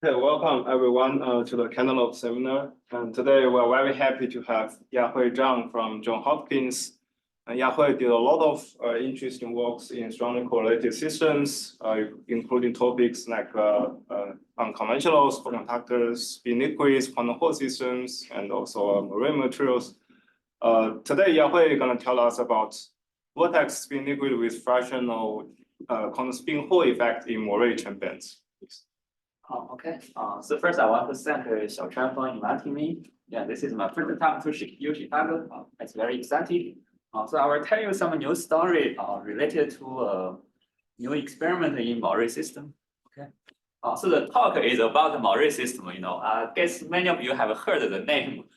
Okay, welcome everyone to the Cantaloupe seminar. And today we're very happy to have Yahui Zhang from Johns Hopkins. Yahui did a lot of interesting works in strongly correlated systems, including topics like unconventional superconductors, spin liquids, quantum Hall systems, and also marine materials. Today, Yahui is going to tell us about vortex spin liquid with fractional quantum spin Hall effect in moir Chern bands. Okay. So first I want to thank Chern for inviting me. Yeah, this is my first time to Chicago. It's very exciting. So I will tell you some new story related to a new experiment in moir system. Okay. So the talk is about the moir system. I guess many of you have heard the name.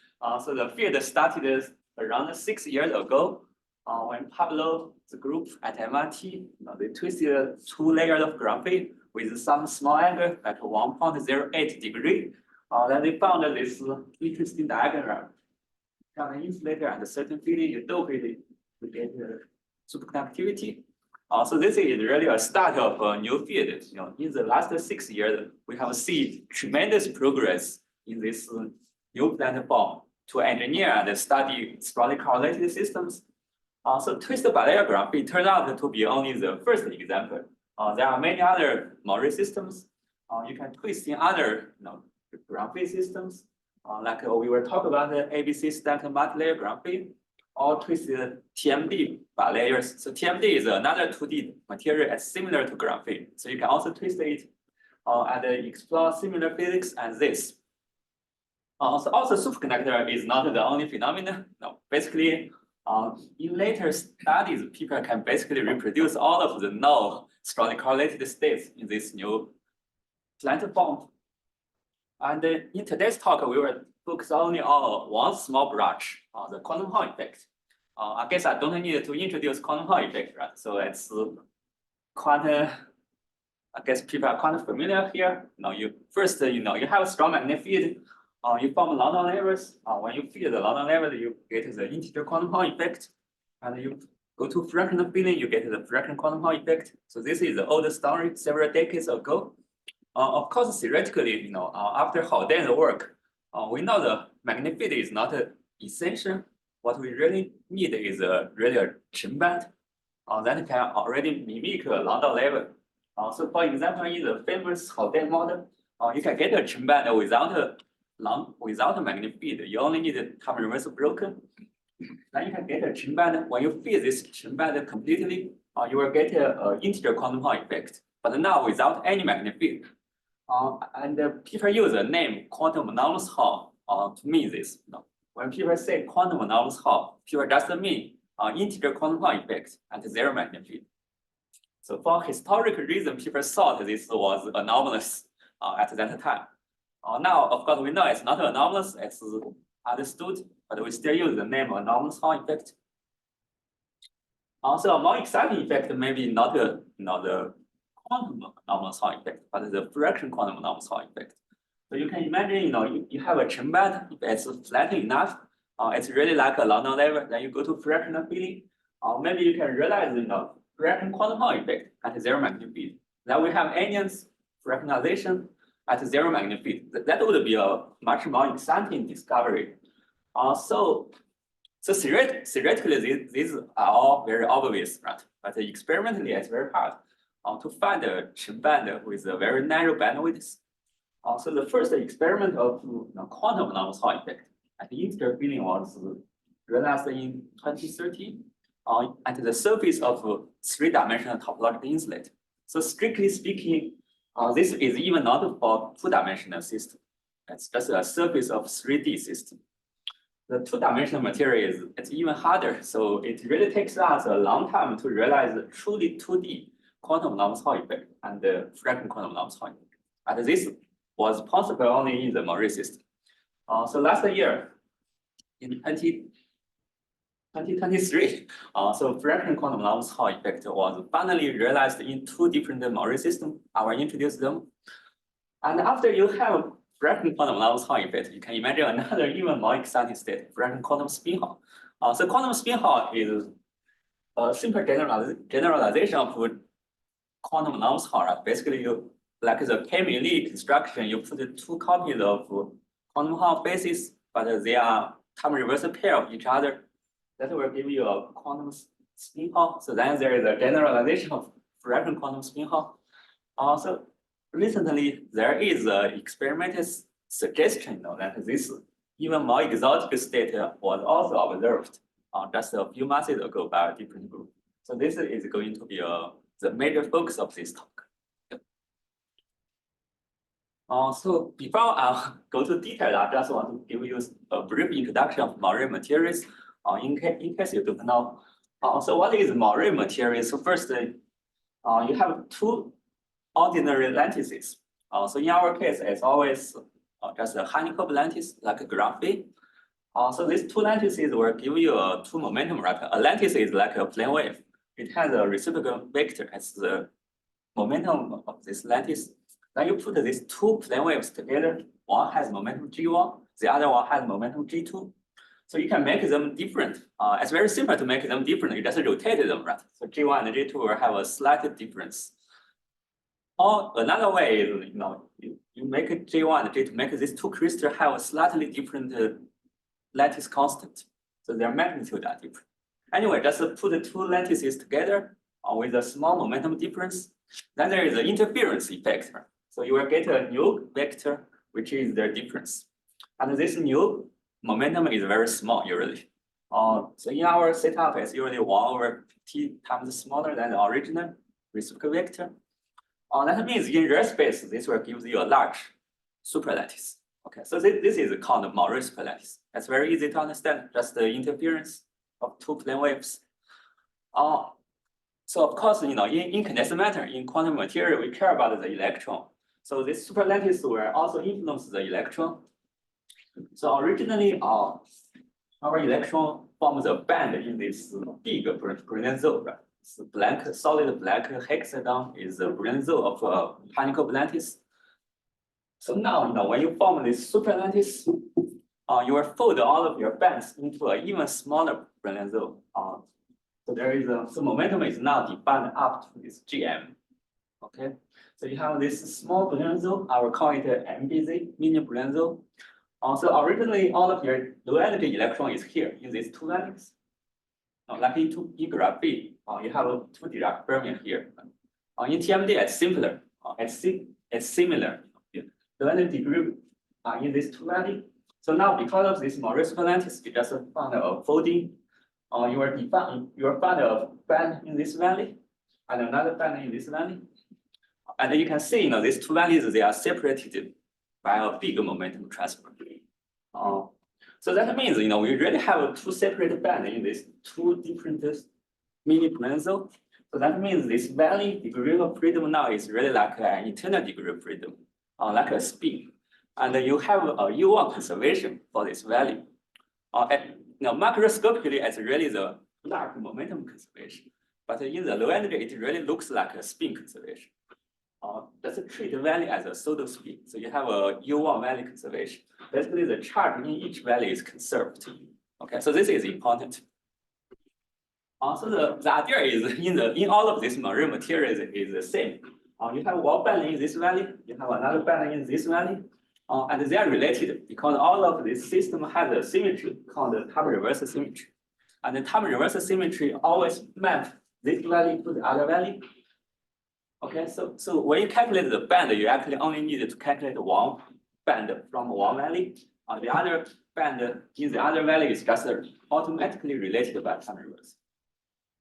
So the field started around 6 years ago when Pablo's group at MIT they twisted 2 layers of graphene with some small angle at 1.08 degree. Then they found this interesting diagram. Got an insulator and a certain filling, you dope it, you get superconductivity. So this is really a start of a new field. In the last 6 years, we have seen tremendous progress in this new platform to engineer and study strongly correlated systems. So twisted bilayer graphene turned out to be only the first example. There are many other moir systems. You can twist in other graphene systems, like we will talk about the ABC stack multi-layer graphene, or twisted TMD bilayers. So TMD is another 2D material as similar to graphene. So you can also twist it and explore similar physics as this. Also superconductor is not the only phenomenon. No, basically, in later studies, people can basically reproduce all of the known strongly correlated states in this new platform. And in today's talk, we will focus only on one small branch, the quantum Hall effect. I guess I don't need to introduce quantum Hall effect, right? So it's quantum. I guess people are quite familiar here. You first, you have a strong magnetic field. You form London levels. When you fill the London level, you get the integer quantum Hall effect, and you go to fractional filling, you get the fractional quantum Hall effect. So this is the old story several decades ago. Of course, theoretically, after Haldane work, we know the magnetic field is not essential. What we really need is really a Chern band that can already mimic a London level. So for example, in the famous Haldane model, you can get a Chern band without a magnetic field. You only need time reverse broken. Then you can get a Chern band. When you fill this Chern band completely, you will get an integer quantum Hall effect, but now without any magnetic field. And people use the name quantum anomalous Hall to mean this. When people say quantum anomalous Hall, people just mean integer quantum Hall effect and zero magnetic field. So for historical reason, people thought this was anomalous at that time. Now, of course, we know it's not anomalous, it's understood, but we still use the name anomalous Hall effect. Also, a more exciting effect maybe not the quantum anomalous Hall effect, but the fraction quantum anomalous Hall effect. So you can imagine, you have a Chern band, if it's flat enough, it's really like a London level, then you go to fractional filling, maybe you can realize, fraction quantum Hall effect at zero magnetic field. Then we have Anions fractionalization at zero magnetic field. That would be a much more exciting discovery. So theoretically, these are all very obvious, right? But experimentally, it's very hard to find a Chern band with a very narrow bandwidth. So the first experiment of quantum anomalous Hall effect at the integer filling was realized in 2013 at the surface of a 3-dimensional topological insulator. So strictly speaking, this is even not for 2-dimensional system. It's just a surface of 3D system. The 2-dimensional material it's even harder. So it really takes us a long time to realize the truly 2D quantum anomalous Hall effect and the fractional quantum anomalous Hall effect. And this was possible only in the moir system. So last year, in 2023, so fractional quantum anomalous Hall effect was finally realized in 2 different moir systems. I will introduce them. And after you have fractional quantum anomalous Hall effect, you can imagine another even more exciting state, fractional quantum spin Hall. So quantum spin Hall is a simple generalization of quantum anomalous Hall. Right? Basically, you like the Fermi construction, you put two copies of quantum Hall bases, but they are time reversal pair of each other. That will give you a quantum spin Hall. So then there is a generalization of fractional quantum spin Hall. Also, recently there is an experimental suggestion that this even more exotic state was also observed just a few months ago by a different group. So this is going to be the major focus of this talk. So before I go to detail, I just want to give you a brief introduction of moir materials in case you don't know. So what is moir materials? So first, you have two ordinary lattices. So in our case, it's always just a honeycomb lattice, like a graphene. So these two lattices will give you two momentum, right? A lattice is like a plane wave. It has a reciprocal vector as the momentum of this lattice. Then you put these two plane waves together. One has momentum G1, the other one has momentum G2. So you can make them different. It's very simple to make them different. You just rotate them, right? So G1 and G2 will have a slight difference. Or another way is, you make J1 and J2, make these two crystals have a slightly different lattice constant. So their magnitude are different. Anyway, just put the two lattices together with a small momentum difference. Then there is an interference effect. So you will get a new vector, which is their difference. And this new momentum is very small usually. So in our setup, it's usually 1/t times smaller than the original reciprocal vector. That means in real space, this will give you a large superlattice. Okay, so this is called moir superlattice. It's very easy to understand, just the interference of two plane waves. So of course, in condensed matter, in quantum material, we care about the electron. So this superlattice will also influence the electron. So originally, our electron forms a band in this big Brillouin zone, right? So solid black hexagon is the Brillouin zone of honeycomb lattice. So now, when you form this superlattice, you will fold all of your bands into an even smaller Brillouin zone. So there is so momentum is now defined up to this Gm. Okay, so you have this small Brillouin zone. I will call it MBZ, mini Brillouin zone. So originally, all of your low energy electron is here in these two lattices. Like in graphene, you have two Dirac fermions here. In TMD, it's simpler. It's similar. The energy group in these two lattices. So now, because of this moir lattice, you just found a folding. You will find a band in this valley and another band in this valley. And you can see, these two valleys, they are separated by a big momentum transfer. So that means, we really have two separate bands in these two different mini Brillouin zones. So that means this valley degree of freedom now is really like an internal degree of freedom, like a spin. And you have a U1 conservation for this valley. Macroscopically, it's really the large momentum conservation. But in the low energy, it really looks like a spin conservation. Just treat the valley as a pseudo spin. So you have a U1 valley conservation. Basically, the charge in each valley is conserved. Okay, so this is important. So the idea is in all of these moir materials is the same. You have one band in this valley, you have another band in this valley, and they are related because all of this system has a symmetry called the time reversal symmetry. And the time reversal symmetry always map this valley to the other valley. Okay, so when you calculate the band, you actually only need to calculate one band from one valley. The other band in the other valley is just automatically related by time reversal.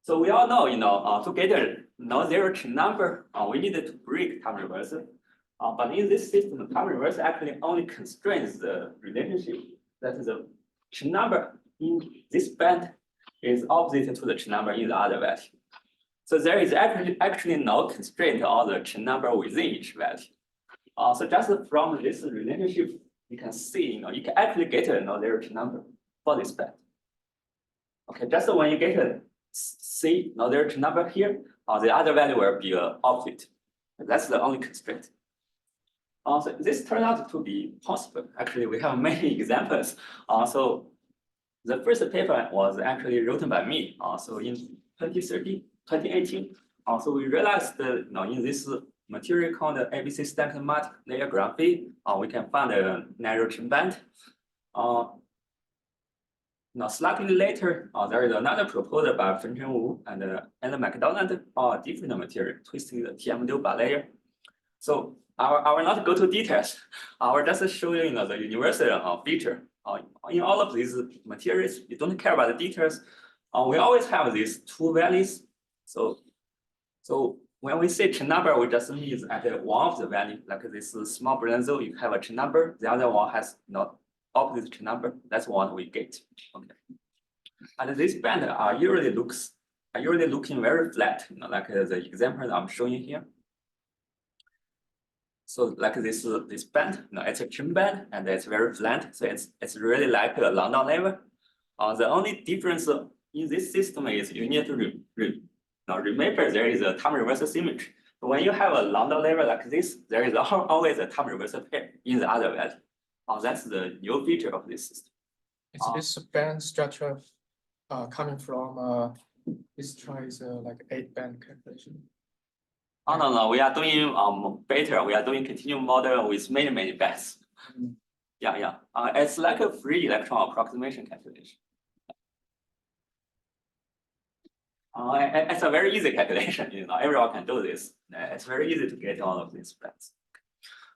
So we all know, to get a non-zero Chern number, we need to break time reversal. But in this system, time reversal actually only constrains the relationship that the Chern number in this band is opposite to the Chern number in the other valley. So there is actually no constraint on the Chern number within each valley. So just from this relationship, you can see, you can actually get a non-zero Chern number for this band. Okay, just when you get a C non-zero Chern number here, the other value will be opposite. That's the only constraint. So this turned out to be possible. Actually, we have many examples. So the first paper was actually written by me. So in 2018. So we realized that in this material called the ABC stacked multi-layer graphene, we can find a narrow Chern band. Now, slightly later, there is another proposal by Fenchen Wu and McDonald for a different material, twisting the TM2 bilayer. So I will not go to details. I will just show you, the universal feature. In all of these materials, you don't care about the details. We always have these two values. So when we say Chern number, we just mean at one of the value, like this small Brenzo, you have a Chern number. The other one has not opposite Chern number. That's what we get. Okay. And this band are usually looking very flat, like the example I'm showing here. So like this band, it's a Chern band and it's very flat. So it's really like a Landau level. The only difference in this system is you need to remember there is a time reversal symmetry. When you have a Landau level like this, there is always a time reversal pair in the other value. That's the new feature of this system. Is this band structure coming from this tries like 8-band calculation? Oh, no, we are doing better. We are doing continuum model with many bands. Yeah. It's like a free electron approximation calculation. It's a very easy calculation. Everyone can do this. It's very easy to get all of these bands.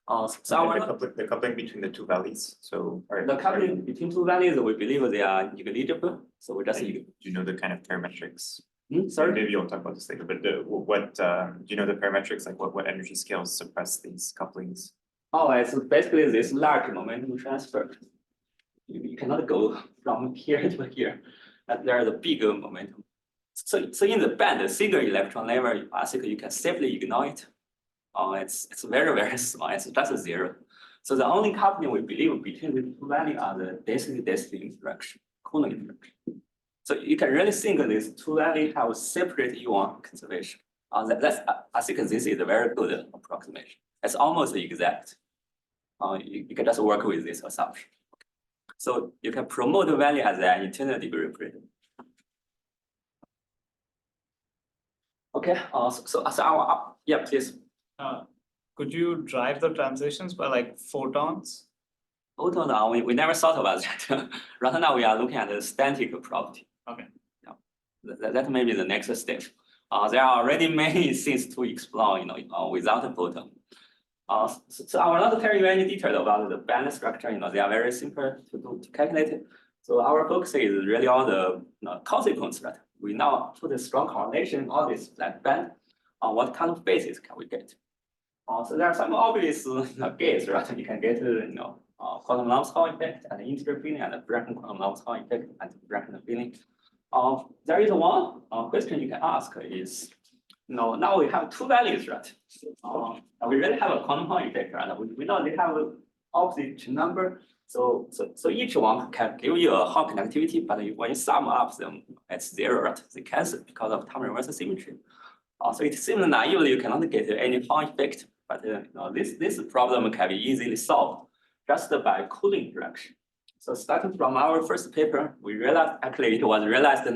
The coupling between the two values. So the coupling between two values, we believe they are negligible. So we just do you know the kind of parametrics? Sorry, maybe you'll talk about this later. But what do you know the parametrics? Like what energy scales suppress these couplings? Oh, it's basically this large momentum transfer. You cannot go from here to here. There is a big momentum. So in the band, the single electron level, I think you can safely ignore it. It's very small. It's just 0. So the only coupling we believe between the two values are the density interaction, Coulomb interaction. So you can really think these two values have separate ion conservation. I think this is a very good approximation. It's almost exact. You can just work with this assumption. So you can promote the value as an internal degree of freedom. Okay. So yeah, please. Could you drive the transitions by like photons? Photon, we never thought about that. Right now we are looking at the static property. Okay. Yeah. That may be the next step. There are already many things to explore, without a photon. So I will not tell you any detail about the band structure. They are very simple to calculate. So our focus is really on the consequence, right? We now put a strong correlation on this flat band. What kind of basis can we get? So there are some obvious gates, right? You can get, quantum Lambda effect and interfering and the fractional quantum Lambda effect and fractional filling. There is one question you can ask is, now we have two values, right? We really have a quantum Hall effect, right? We know they have an opposite number. So each one can give you a Hall connectivity, but when you sum up them, it's 0, right? They cancel because of time reversal symmetry. So it seems naively you cannot get any Hall effect, but this problem can be easily solved just by Coulomb interaction. So starting from our first paper, we realized actually it was realized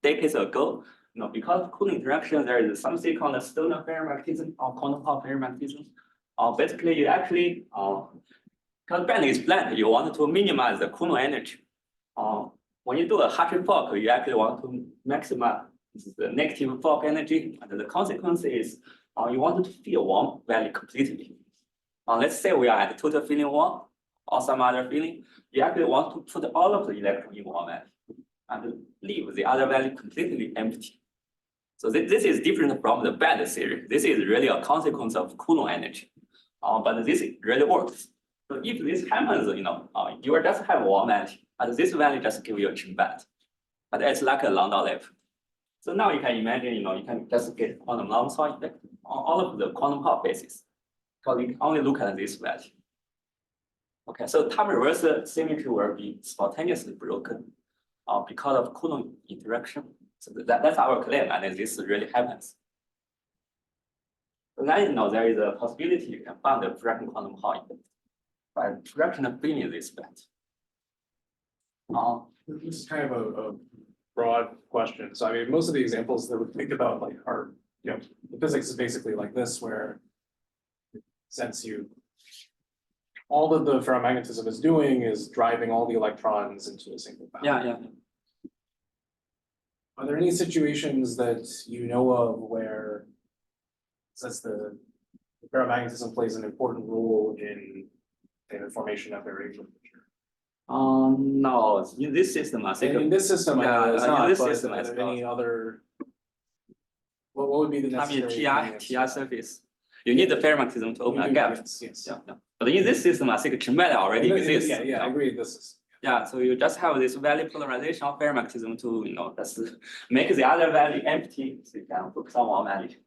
decades ago. Because of Coulomb interaction, there is something called a Stoner ferromagnetism or quantum Hall ferromagnetism. Basically, you actually, because band is flat, you want to minimize the Coulomb energy. When you do a Hartree fork, you actually want to maximize the negative fork energy, and the consequence is you want to fill one value completely. Let's say we are at total filling 1 or some other filling. You actually want to put all of the electrons in one value and leave the other value completely empty. So this is different from the band theory. This is really a consequence of Coulomb energy, but this really works. So if this happens, you will just have one value, and this value just give you a Chern band, but it's like a Landau level. So now you can imagine, you can just get quantum Lambda effect on all of the quantum Hall bases, because you can only look at this value. Okay, so time reversal symmetry will be spontaneously broken because of Coulomb interaction. So that's our claim, and this really happens. So now there is a possibility you can find a fractional quantum Hall effect by fractional filling this band. This is kind of a broad question. So I mean, most of the examples that we think about are, the physics is basically like this, where since all that the ferromagnetism is doing is driving all the electrons into a single path. Yeah. Are there any situations that you know of where, since the ferromagnetism plays an important role in the formation of aeration? No, in this system, I think. In this system, I know it's in not, this but system, are it's there any not. other? What would be the I mean, necessary? TI surface. You need the ferromagnetism to open a gap. Yes. Yeah. But in this system, I think Chern valley already exists. Yeah, I agree, this is. Yeah, so you just have this valley polarization of ferromagnetism to, just make the other valley empty, so you can focus on one valley.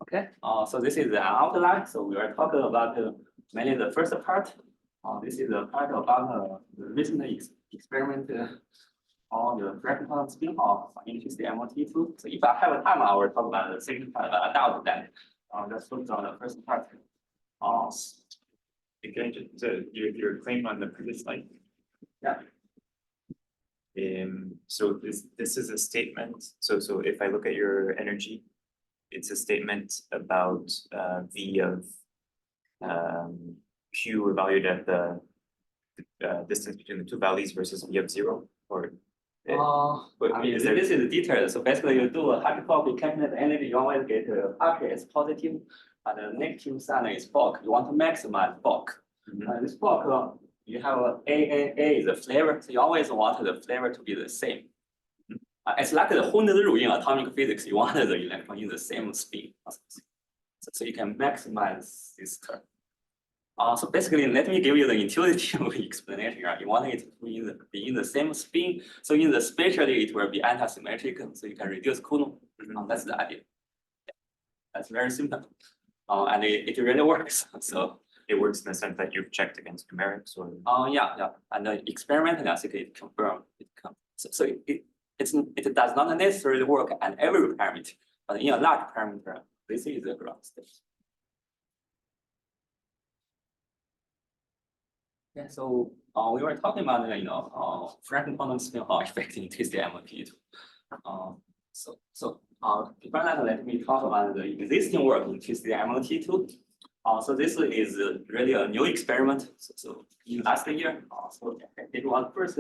Okay, so this is the outline. So we are talking about mainly the first part. This is the part about the recent experiment on the fractional spin-off into the MoTe tool. So if I have a time, I will talk about the second part about that. Let's focus on the first part. Again, just your claim on the previous slide. Yeah. So this is a statement. So if I look at your energy, it's a statement about V of Q evaluated at the distance between the two valleys versus V of 0, or I mean, this is detailed. So basically, you do a hyperclock, you calculate the energy, you always get partial is positive, and the negative sign is bulk. You want to maximize bulk. This bulk, you have A is the flavor, so you always want the flavor to be the same. It's like the Horner's rule in atomic physics. You want the electron in the same spin, so you can maximize this term. So basically, let me give you the intuitive explanation. Right? You want it to be in the same spin, so in the spatially it will be anti-symmetric, so you can reduce Coulomb. That's the idea. Yeah. That's very simple, and it really works. So it works in the sense that you've checked against numerics, or yeah, and the experiment, I think it confirmed it. So it does not necessarily work at every parameter, but in a large parameter, this is the ground state. Yeah, so we were talking about fractional quantum spin-off effect in twisted MoTe. Before that, let me talk about the existing work in twisted MoTe too. So this is really a new experiment. So in last year, it was first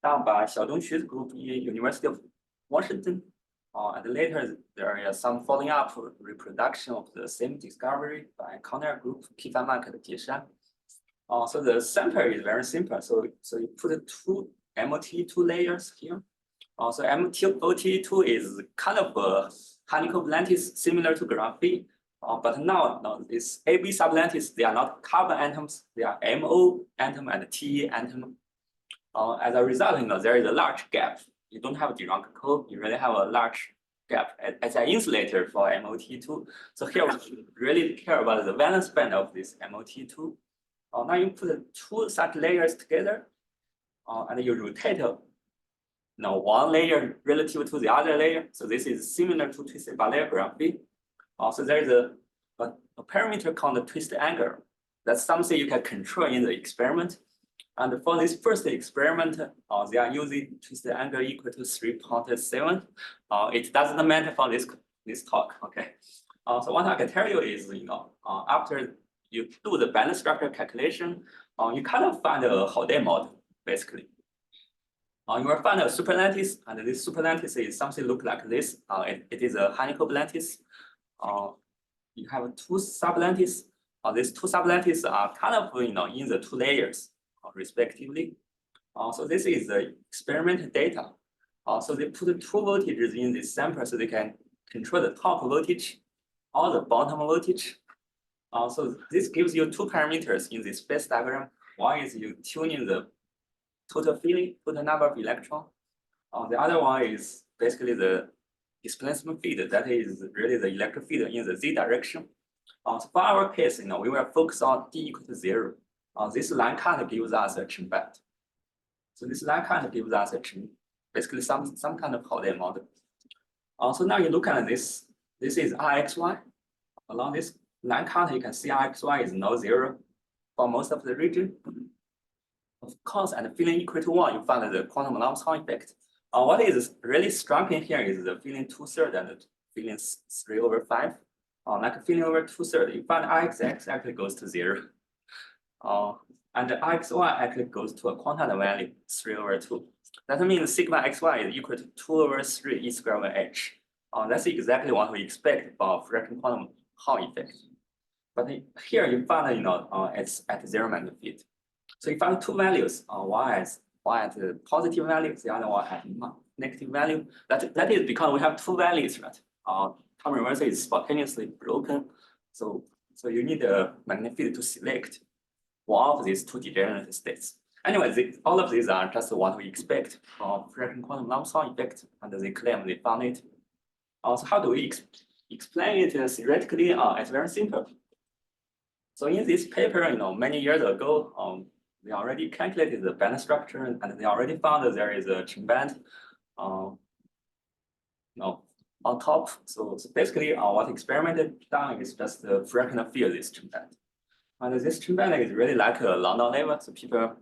done by Xiaodongxu's group in University of Washington. And later there is some following up reproduction of the same discovery by Conner group, Kifamak and Jieshan. So the sample is very simple. So you put two MoTe2 layers here. So MoTe2 is kind of a honeycomb lattice similar to graphene. But now this AB sublattice, they are not carbon atoms, they are MO atom and TE atom. As a result, there is a large gap. You don't have Dirac curve, you really have a large gap as an insulator for MoTe2. So here we really care about the valence band of this MoTe2. Now you put two such layers together, and you rotate one layer relative to the other layer. So this is similar to twisted bilayer graphene. So there is a parameter called the twist angle. That's something you can control in the experiment. And for this first experiment, they are using twist angle equal to 3.7. It doesn't matter for this talk, okay? So what I can tell you is, after you do the band structure calculation, you kind of find a Hopkins model, basically. You will find a superlattice, and this superlattice is something look like this. It is a honeycomb lattice. You have two sublattices. These two sublattices are kind of in the two layers, respectively. So this is the experiment data. So they put two voltages in this sample, so they can control the top voltage or the bottom voltage. So this gives you two parameters in this phase diagram. One is you tuning the total filling, total number of electrons. The other one is basically the displacement field. That is really the electric field in the z direction. So for our case, we will focus on d equal to 0. This line current gives us a Chern band. So this line current gives us a Chern, basically some kind of Hopkins model. So now you look at this. This is Rxy. Along this line current, you can see Rxy is no 0 for most of the region. Of course, at filling equal to 1, you find the quantum Lamson effect. What is really striking here is the filling 2/3 and the filling 3/5. like filling over 2/3, you find Ix actually goes to 0. And the Ixy actually goes to a quantized value, 3/2. That means sigma xy is equal to 2/3 e squared over h. That's exactly what we expect about fractional quantum Hall effect. But here you find, it's at 0 magnitude. So you find two values, one at the positive value, the other one at negative value. That is because we have two values, right? Time reversal is spontaneously broken. So you need a magnitude to select one of these two degenerate states. Anyway, all of these are just what we expect from fractional quantum Hall effect, and they claim they found it. So how do we explain it theoretically? It's very simple. So in this paper, many years ago, they already calculated the band structure, and they already found that there is a Chern band, on top. So basically, what experiment done is just the fractional field this Chern band. And this Chern band is really like a London level, so people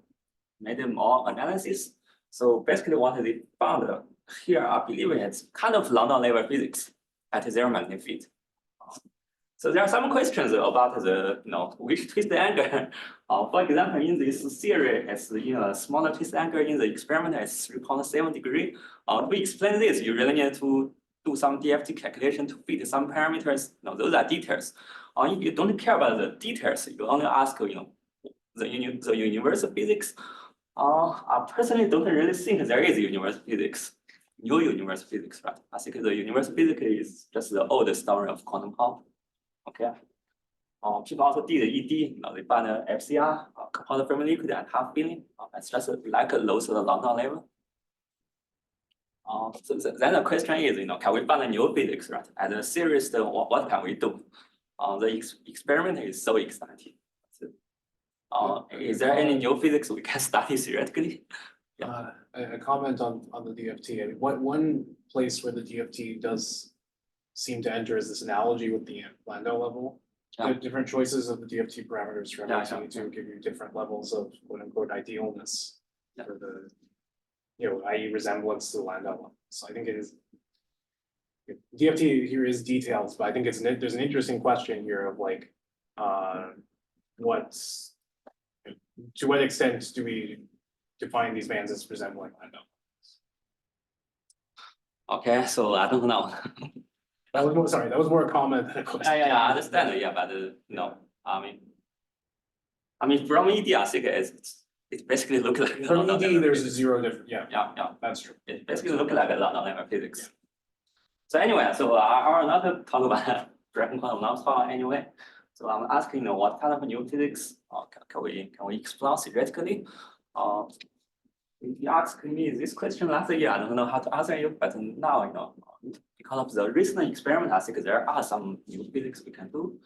made more analysis. So basically, what they found here, I believe it's kind of London level physics at 0 magnitude. So there are some questions about the, which twist angle. For example, in this theory, it's a smaller twist angle. In the experiment, it's 3.7 degree. To explain this, you really need to do some DFT calculation to fit some parameters. Those are details. If you don't care about the details, you only ask, the universal physics. I personally don't really think there is universal physics, new universal physics, right? I think the universal physics is just the old story of quantum Hall. Okay. People also did ED, they found FCR, composite Fermi liquid and half filling. It's just like a low sort of London level. So then the question is, can we find a new physics, right? As a series, what can we do? The experiment is so exciting. Is there any new physics we can study theoretically? A comment on the DFT. I mean, one place where the DFT does seem to enter is this analogy with the Landau level. Yeah. The different choices of the DFT parameters for Yeah, MoTe to give you different levels of quote unquote idealness for the, i.e. resemblance to the Landau level. So I think it is, DFT here is details, but I think there's an interesting question here of like, to what extent do we define these bands as resembling Landau? Okay, so I don't know. That was more a comment than a question. Yeah, I understand. Yeah, but no, I mean, from ED, I think it basically looks like From ED, there's a 0 difference. Yeah, that's true. It basically looks like a London level physics. So anyway, so I will not talk about fractional quantum Hall anyway. So I'm asking, what kind of new physics can we explore theoretically? If you asked me this question last year, I don't know how to answer you, but now, because of the recent experiment, I think there are some new physics we can do.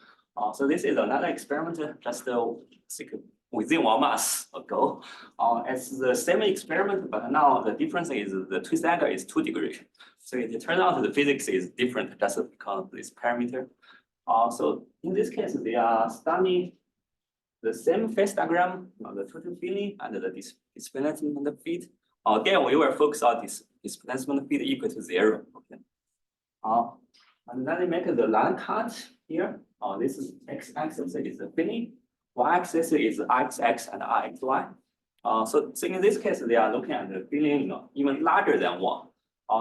So this is another experiment just within 1 month ago. It's the same experiment, but now the difference is the twist angle is 2 degrees. So it turns out the physics is different just because of this parameter. So in this case, they are studying the same phase diagram, the total filling and the displacement feed. Again, we will focus on this displacement feed equal to 0. Okay. And then they make the line cut here. This is x-axis is the filling, y-axis is x and xy. So in this case, they are looking at the filling even larger than 1.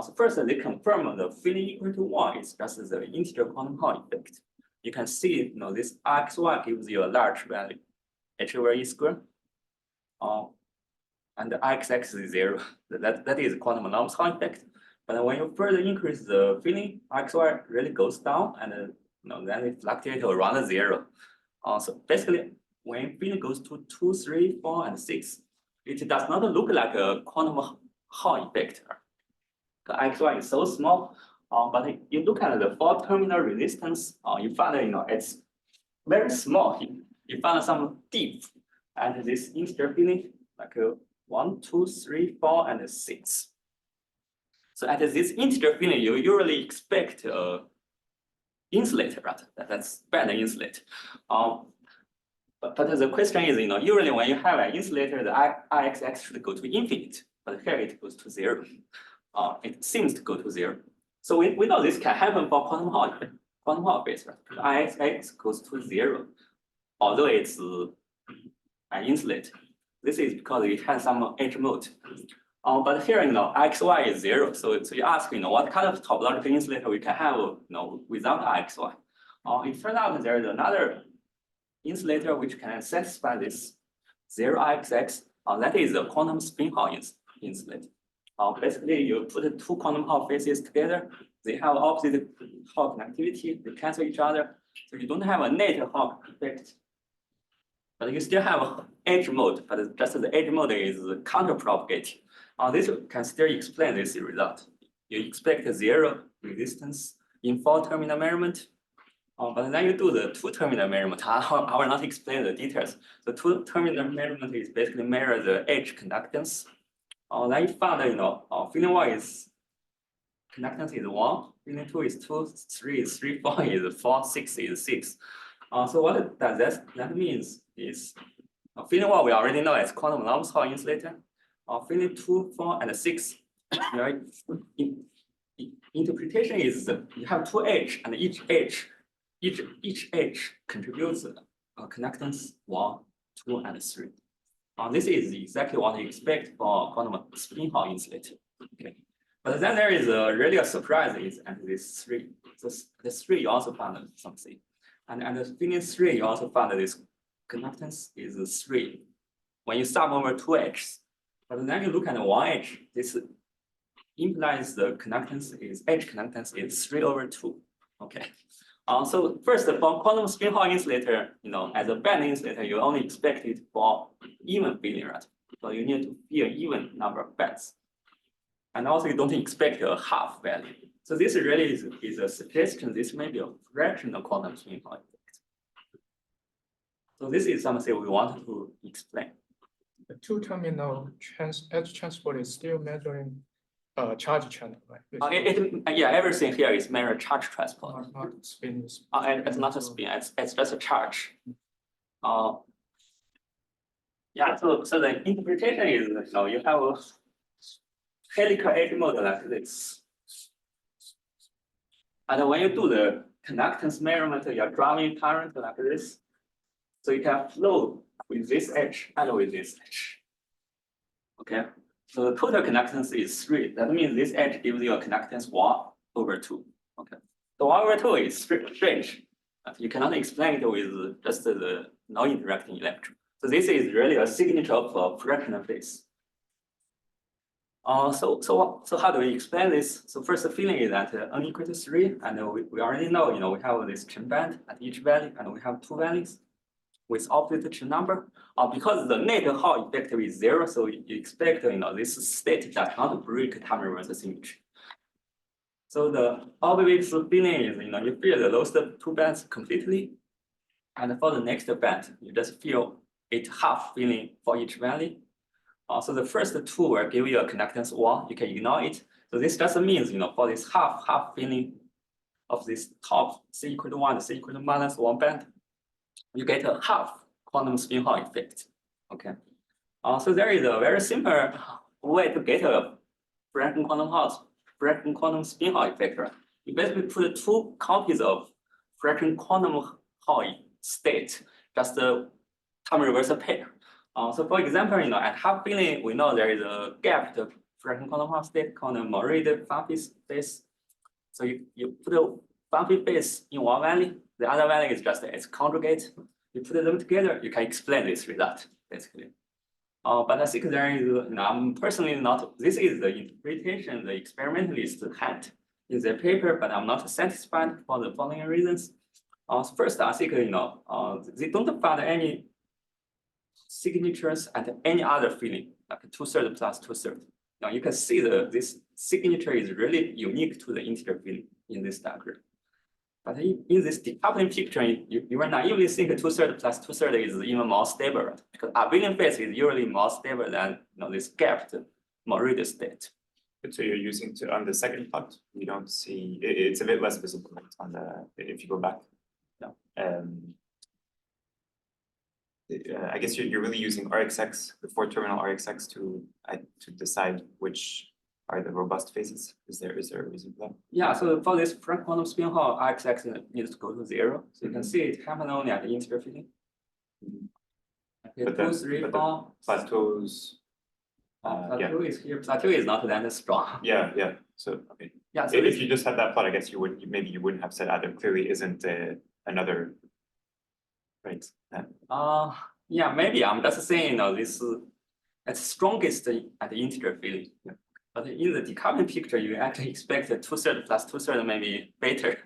So first, they confirm the filling equal to 1 is just the integer quantum Hall effect. You can see, this xy gives you a large value, h over e squared. And the x-axis is 0. That is quantum Hall effect. But when you further increase the filling, xy really goes down, and then it fluctuates around 0. So basically, when filling goes to 2, 3, 4, and 6, it does not look like a quantum Hall effect. The xy is so small. But you look at the 4-terminal resistance, you find it's very small. You find some deep, and this integer filling like 1, 2, 3, 4, and 6. So at this integer filling, you usually expect insulator, right? That's band insulator. But the question is, usually when you have an insulator, the Ix should go to infinite, but here it goes to 0. It seems to go to 0. So we know this can happen for quantum Hall. quantum Hall phase, right? Ix goes to 0, although it's an insulator. This is because it has some edge mode. But here, XY is 0. So you ask, what kind of topological insulator we can have, without XY? It turns out there is another insulator which can satisfy this 0XX. That is a quantum spin Hall insulator. Basically, you put two quantum Hall phases together. They have opposite Hall connectivity. They cancel each other. So you don't have a net Hall effect. But you still have edge mode, but just the edge mode is counter-propagating. This can still explain this result. You expect 0 resistance in 4-terminal measurement, but then you do the 2-terminal measurement. I will not explain the details. The 2-terminal measurement is basically measure the edge conductance. Then you found feeling 1 is conductance is 1, feeling 2 is 2, 3 is 3, 4 is 4, 6 is 6. So what does that means is feeling 1 we already know as quantum anomalous Hall insulator. Feeling 2, 4, and 6. Right? Interpretation is you have two edge, and each edge contributes conductance 1, 2, and 3. This is exactly what you expect for quantum spin Hall insulator. Okay. But then there is really a surprise is at this 3. So the 3 you also found something. And the feeling 3 you also found this conductance is 3 when you sum over two edges. But then you look at one edge, this implies the edge conductance is 3 over 2. Okay. So first, for quantum spin Hall insulator, as a band insulator, you only expect it for even filling, right? So you need to fill even number of bands. And also you don't expect a half value. So this really is a suggestion. This may be a fractional quantum spin Hall effect. So this is something we wanted to explain. The 2-terminal edge transport is still measuring charge channel, right? Yeah, everything here is measured charge transport. Not spin. It's not a spin. It's just a charge. Yeah. So the interpretation is you have a helical edge mode like this, and when you do the conductance measurement, you are drawing current like this, so you can flow with this edge and with this edge. Okay. So the total conductance is 3. That means this edge gives you a conductance 1 over 2. Okay. So 1 over 2 is strange. You cannot explain it with just the non-interacting electron. So this is really a signature of a fractional phase. So how do we explain this? So first, the feeling is that n equal to 3, and we already know, we have this Chern band at each valley, and we have 2 valleys with opposite Chern number. Because the net Hall effective is 0, so you expect this state does not break time reverse symmetry. So the obvious feeling is you fill the lowest 2 bands completely, and for the next band you just fill it half filling for each valley. So the first 2 will give you a conductance 1. You can ignore it. So this just means for this half filling of this top C equal to 1, C equal to minus 1 band, you get a half quantum spin Hall effect. Okay. So there is a very simple way to get a fractional quantum spin Hall effect. Right? You basically put 2 copies of fractional quantum Hall state, just the time reversal pair. So for example, at half filling, we know there is a gapped fractional quantum Hall state called a Moiré-Fanfani phase. So you put a Fanfani phase in one valley, the other valley is just its conjugate. You put them together, you can explain this result, basically. But I think there is, I'm personally not, this is the interpretation the experimentalists had in their paper, but I'm not satisfied for the following reasons. First, I think, they don't find any signatures at any other filling, like 2/3 plus 2/3. Now you can see this signature is really unique to the integer filling in this diagram. But in this decoupling picture, you will naively think 2/3 plus 2/3 is even more stable, right? Because abelian phase is usually more stable than this gapped Moiré state. So you're using on the second plot, you don't see it's a bit less visible on the if you go back. Yeah. I guess you're really using RXX, the 4-terminal RXX to decide which are the robust phases? Is there a reason for that? Yeah, so for this fractional quantum spin Hall, x-axis needs to go to 0. So you can see it happen only at the interfacing. Okay, But 2, 3, the 4. plateaus. Yeah, Plateau is here. Plateau is not that strong. yeah. So okay. Yeah, so If you just had that plot, I guess maybe you wouldn't have said either. Clearly, isn't another. Right. yeah, maybe I'm just saying, this it's strongest at the integer field. Yeah. But in the decoupling picture, you actually expect a 2/3 plus 2/3 maybe better.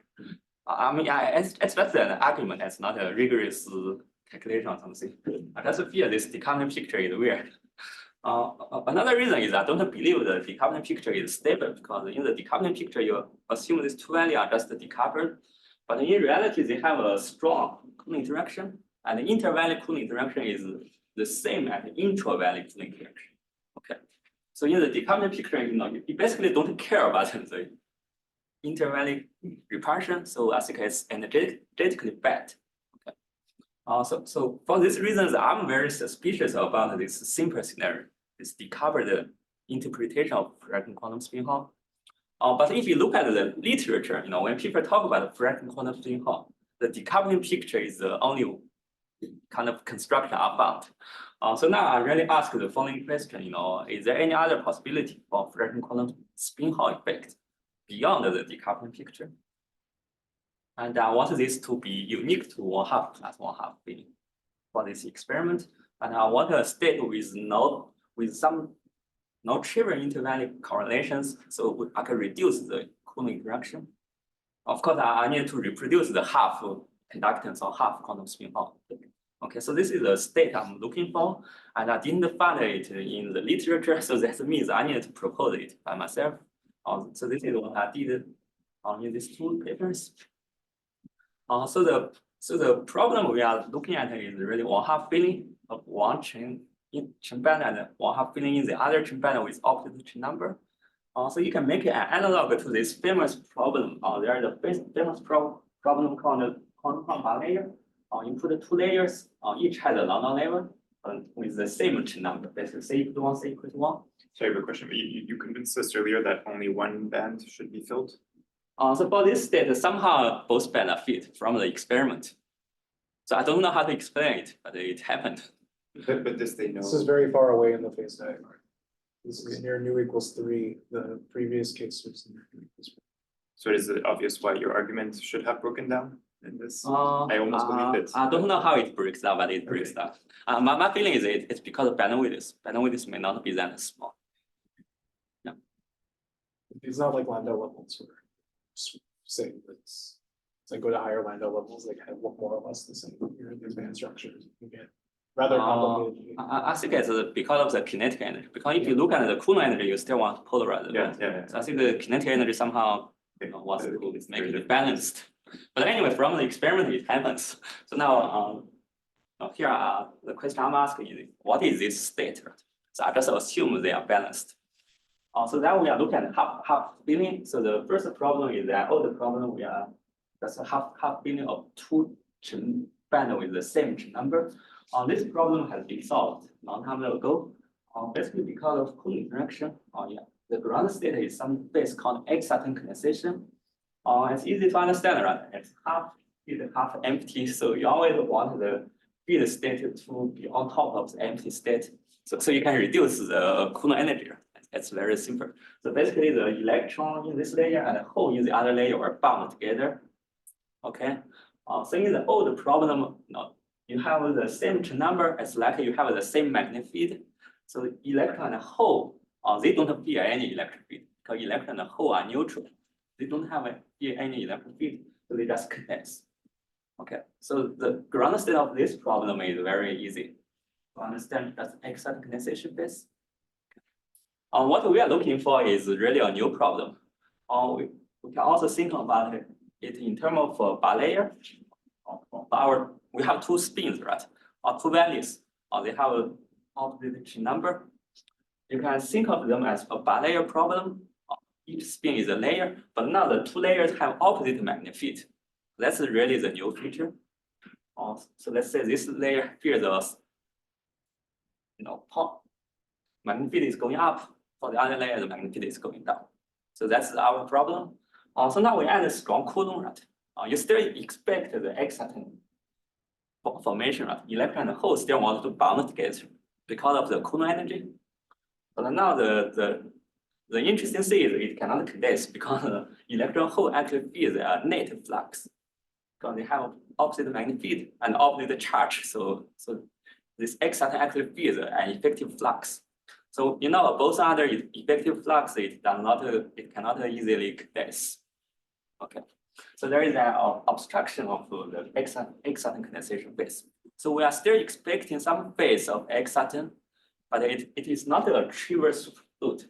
I mean, it's just an argument. It's not a rigorous calculation or something. I just feel this decoupling picture is weird. Another reason is I don't believe the decoupling picture is stable, because in the decoupling picture, you assume these two values are just decoupled. But in reality, they have a strong Coulomb interaction, and the inter-valley Coulomb interaction is the same as the intra-valley Coulomb interaction. Okay, so in the decoupling picture, you basically don't care about the inter-valley repulsion, so I think it's energetically bad. Okay, so for these reasons, I'm very suspicious about this simple scenario, this decoupled interpretation of fractional quantum spin Hall. But if you look at the literature, when people talk about fractional quantum spin Hall, the decoupling picture is the only kind of construction I found. So now I really ask the following question, is there any other possibility for fractional quantum spin Hall effect beyond the decoupling picture? And I want this to be unique to 1/2 plus 1/2 billion for this experiment. And I want a state with some no trivial inter-valley correlations, so I can reduce the Coulomb interaction. Of course, I need to reproduce the half conductance or half quantum spin Hall. Okay, so this is the state I'm looking for, and I didn't find it in the literature, so that means I need to propose it by myself. So this is what I did in these two papers. So the problem we are looking at is really 1/2 billion of one Chern band and 1/2 billion in the other Chern band with opposite Chern number. So you can make an analog to this famous problem. There is a famous problem called the quantum bilayer. You put 2 layers, each has a Landau level with the same Chern number, basically C equal to 1, C equal to 1. So I have a question. You convinced us earlier that only one band should be filled. So for this state, somehow both bands are fit from the experiment. So I don't know how to explain it, but it happened. But this they know. This is very far away in the phase diagram. This is near nu equals 3. The previous case was near nu equals 4. So is it obvious why your argument should have broken down in this? I almost believe it. I don't know how it breaks down, but it breaks down. My feeling is it's because of bandwidth. Bandwidth may not be that small. Yeah. It's not like Landau levels where say it's like go to higher Landau levels, they kind of look more or less the same. Here, these band structures you get rather complicated. I think it's because of the kinetic energy. Because if you look at the Coulomb energy, you still want to polarize it. Yeah. So I think the kinetic energy somehow wants to make it balanced. But anyway, from the experiment, it happens. So now, here the question I'm asking is, what is this state? So I just assume they are balanced. So now we are looking at half billion. So the first problem is that the problem we are just half billion of 2 Chern band with the same Chern number. This problem has been solved a long time ago. Basically because of Coulomb interaction. The ground state is some base called exciton condensation. It's easy to understand, right? It's half empty, so you always want the field state to be on top of the empty state. So you can reduce the Coulomb energy. It's very simple. So basically the electron in this layer and the hole in the other layer are bound together. Okay. So in the old problem, you have the same Chern number, it's like you have the same magnetic field. So the electron and hole, they don't feel any electric field because electron and hole are neutral. They don't have any electric field, so they just condense. Okay, so the ground state of this problem is very easy to understand. That's exciton condensation phase. What we are looking for is really a new problem. We can also think about it in terms of bilayer. We have 2 spins, right? Or 2 values. They have an opposite Chern number. You can think of them as a bilayer problem. Each spin is a layer, but now the 2 layers have opposite magnetic field. That's really the new feature. So let's say this layer feels magnetic field is going up. For the other layer, the magnetic field is going down. So that's our problem. So now we add a strong Coulomb, right? You still expect the exciton formation, right? Electron and hole still want to bound together because of the Coulomb energy. But now the interesting thing is it cannot condense because the electron hole actually feels a net flux because they have opposite magnetic field and opposite charge. So this exciton actually feels an effective flux. So both other effective flux it cannot easily condense. Okay, so there is an obstruction of the exciton condensation phase. So we are still expecting some phase of exciton, but it is not a trivial superfluid.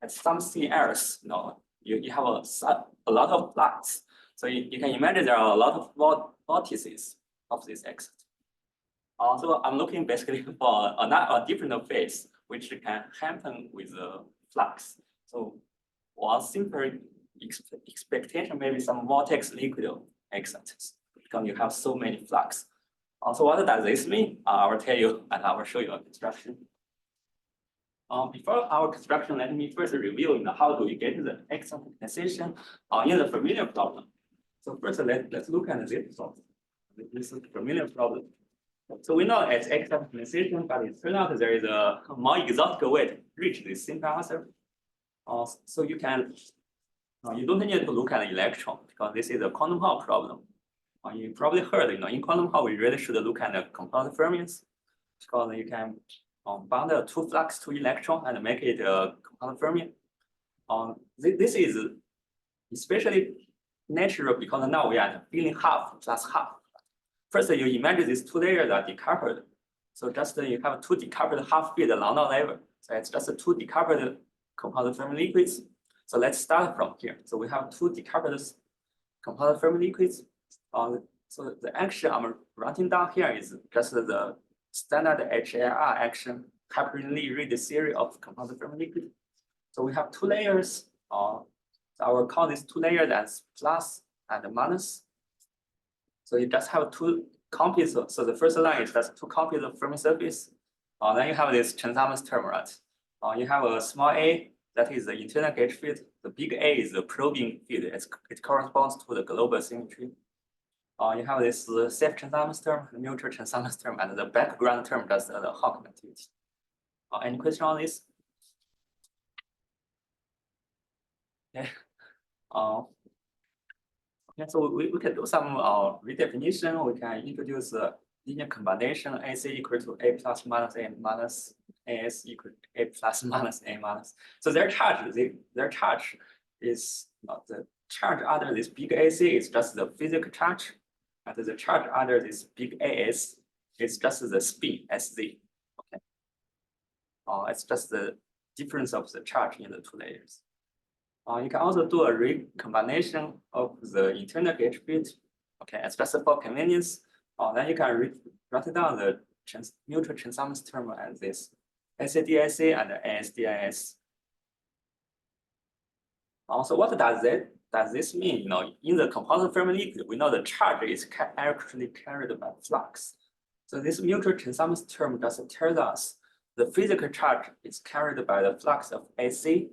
At some C errors, you have a lot of flux. So you can imagine there are a lot of vortices of this exciton. So I'm looking basically for a different phase which can happen with the flux. So one simple expectation maybe some vortex liquid excitons because you have so many flux. So what does this mean? I will tell you and I will show you a construction. Before our construction, let me first review how do we get the exciton condensation in the familiar problem. So first let's look at this problem. This is the familiar problem. So we know it's exciton condensation, but it turns out there is a more exotic way to reach this simple answer. So you don't need to look at the electron because this is a quantum Hall problem. You probably heard, in quantum Hall, we really should look at the composite fermions because you can bound two flux to electron and make it a composite fermion. This is especially natural because now we are feeling half plus half. First, you imagine these two layers are decoupled. So just you have two decoupled half field along the level. So it's just two decoupled composite Fermi liquids. So let's start from here. So we have two decoupled composite Fermi liquids. So the action I'm writing down here is just the standard HAR action happily read the series of composite Fermi liquid. So we have two layers. So I will call these two layers as plus and minus. So you just have two copies. So the first line is just two copies of Fermi surface. Then you have this Chern term, right? You have a small a, that is the internal gauge field. The big A is the probing field. It corresponds to the global symmetry. You have this self-Chern term, the neutral Chern term, and the background term just the Hopkins activity. Any question on this? Okay. Okay, so we can do some redefinition. We can introduce linear combination AC equal to A plus minus A minus AS equal to A plus minus A minus. So their charge is not the charge under this big AC is just the physical charge, and the charge under this big AS is just the spin SZ. Okay. It's just the difference of the charge in the two layers. You can also do a recombination of the internal gauge field. Okay, it's just for convenience. Then you can write down the neutral Chern term as this SADSA and ASDIS. So what does this mean? In the composite Fermi liquid, we know the charge is actually carried by flux. So this neutral Chern term just tells us the physical charge is carried by the flux of AC.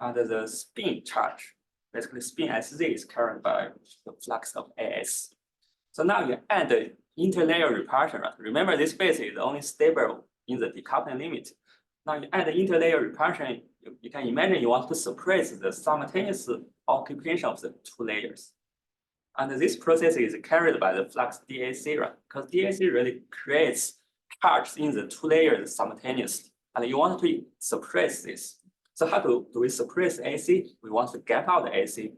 And the spin charge, basically spin SZ is carried by the flux of AS. So now you add the interlayer repulsion. Right? Remember, this phase is only stable in the decoupling limit. Now you add the interlayer repulsion, you can imagine you want to suppress the simultaneous occupation of the two layers. And this process is carried by the flux DAC, right? Because DAC really creates charge in the two layers simultaneously. And you want to suppress this. So how do we suppress AC? We want to gap out the AC.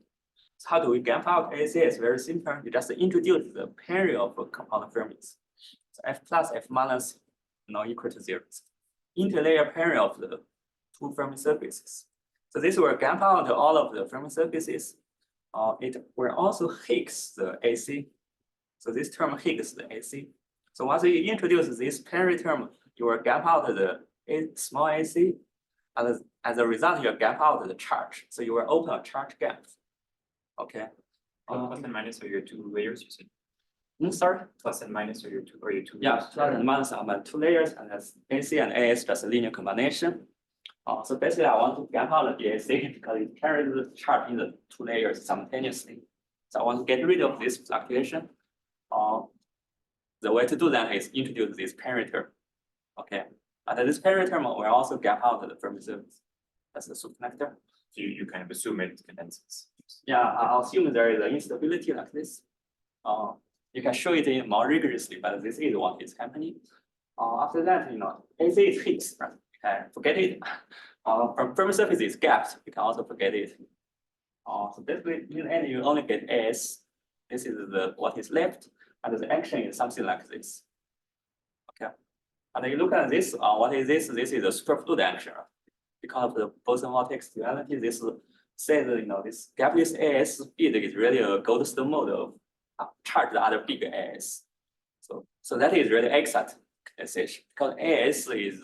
So how do we gap out AC? It's very simple. You just introduce the pair of compound fermions. So F plus, F minus, equal to 0. Interlayer pair of the two Fermi surfaces. So this will gap out all of the Fermi surfaces. It will also Higgs the AC. So this term Higgs the AC. So once you introduce this pair term, you will gap out the small AC. And as a result, you gap out the charge. So you will open a charge gap. Okay. Plus and minus are your two layers, you said? Sorry? Plus and minus are your two Yeah, plus and minus are my two layers, and that's AC and AS just a linear combination. So basically, I want to gap out the DAC because it carries the charge in the two layers simultaneously. So I want to get rid of this fluctuation. The way to do that is introduce this parameter. Okay, and this parameter will also gap out the Fermi surface. That's the superconductor. So you kind of assume it condenses. Yeah, I'll assume there is an instability like this. You can show it in more rigorously, but this is what is happening. After that, AC is Higgs, right? Okay, forget it. From Fermi surface is gapped, you can also forget it. So basically, in the end, you only get S. This is what is left, and the action is something like this. Okay, and you look at this. What is this? This is a superfluid action. Because of the boson vortex duality, this says this gapless AS speed is really a Goldstone model of charge the other big AS. So that is really exciton condensation because AS is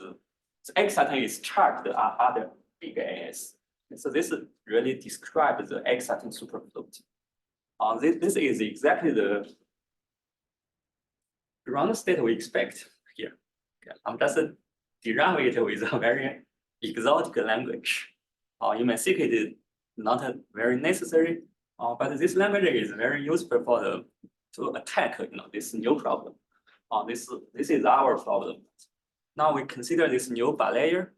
exciton is charged the other big AS. So this really describes the exciton superfluid. This is exactly the ground state we expect here. Okay. I'm just derive it with a very exotic language. You may think it is not very necessary, but this language is very useful for to attack this new problem. This is our problem. Now we consider this new bilayer,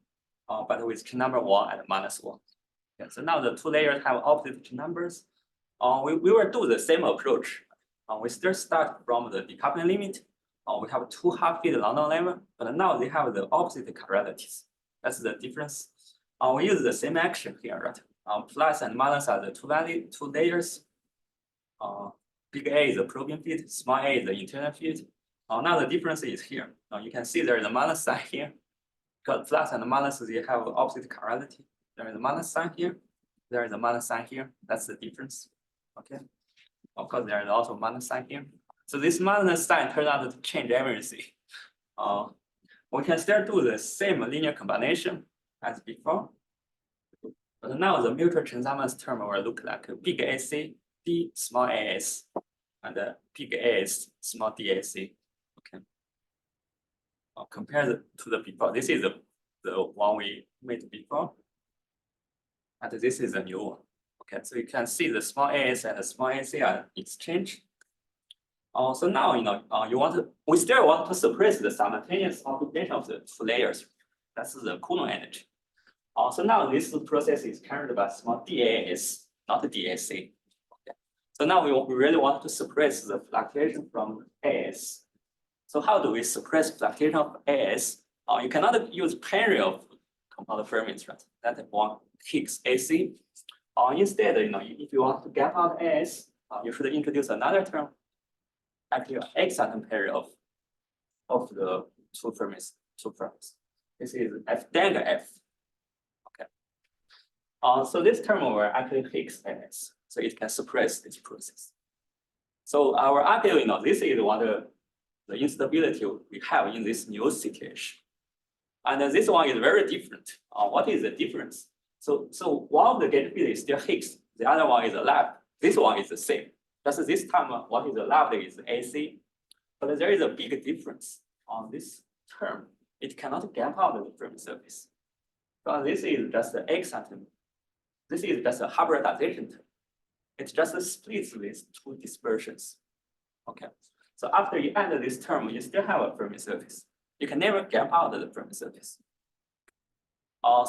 but with Chern number 1 and -1. Okay, so now the two layers have opposite Chern numbers. We will do the same approach. We still start from the decoupling limit. We have two half-feet London level, but now they have the opposite chiralities. That's the difference. We use the same action here, right? Plus and minus are the two layers. Big A is the probing field, small a is the internal field. Now the difference is here. You can see there is a minus sign here. Because plus and minus, they have opposite chirality. There is a minus sign here. There is a minus sign here. That's the difference. Okay. Of course, there is also minus sign here. So this minus sign turns out to change everything. We can still do the same linear combination as before. But now the mutual transformance term will look like a big AC, D, small as, and a big as, small dac. Okay. Compared to the before, this is the one we made before. And this is the new one. Okay, so you can see the small as and the small ac are exchanged. So now we still want to suppress the simultaneous occupation of the two layers. That's the Coulomb energy. So now this process is carried by small DAS, not the DAC. Okay. So now we really want to suppress the fluctuation from AS. So how do we suppress fluctuation of AS? You cannot use pairing of compound fermions, right? That one Higgs AC. Instead, if you want to gap out AS, you should introduce another term. Actually, exciton pair of the two Fermis. This is F dagger F. Okay. So this term will actually Higgs AS, so it can suppress this process. So our ideal, this is one of the instability we have in this new situation. And this one is very different. What is the difference? So one of the gate field is still Higgs, the other one is a lab. This one is the same. Just this time, what is allowed is AC, but there is a big difference on this term. It cannot gap out the Fermi surface. So this is just the exciton. This is just a hybridization term. It just splits these two dispersions. Okay. So after you add this term, you still have a Fermi surface. You can never gap out the Fermi surface.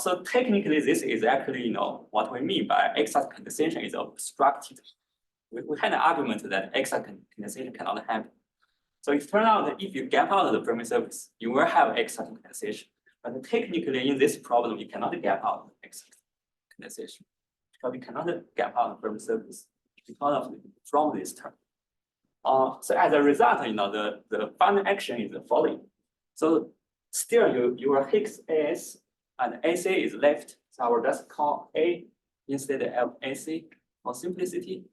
So technically, this is actually what we mean by exciton condensation is obstructed. We had an argument that exciton condensation cannot happen. So it turns out that if you gap out the Fermi surface, you will have exciton condensation. But technically, in this problem, you cannot gap out exciton condensation because you cannot gap out the Fermi surface because from this term. So as a result, the final action is the following. So still, your Higgs AS and AC is left. So I will just call A instead of AC for simplicity.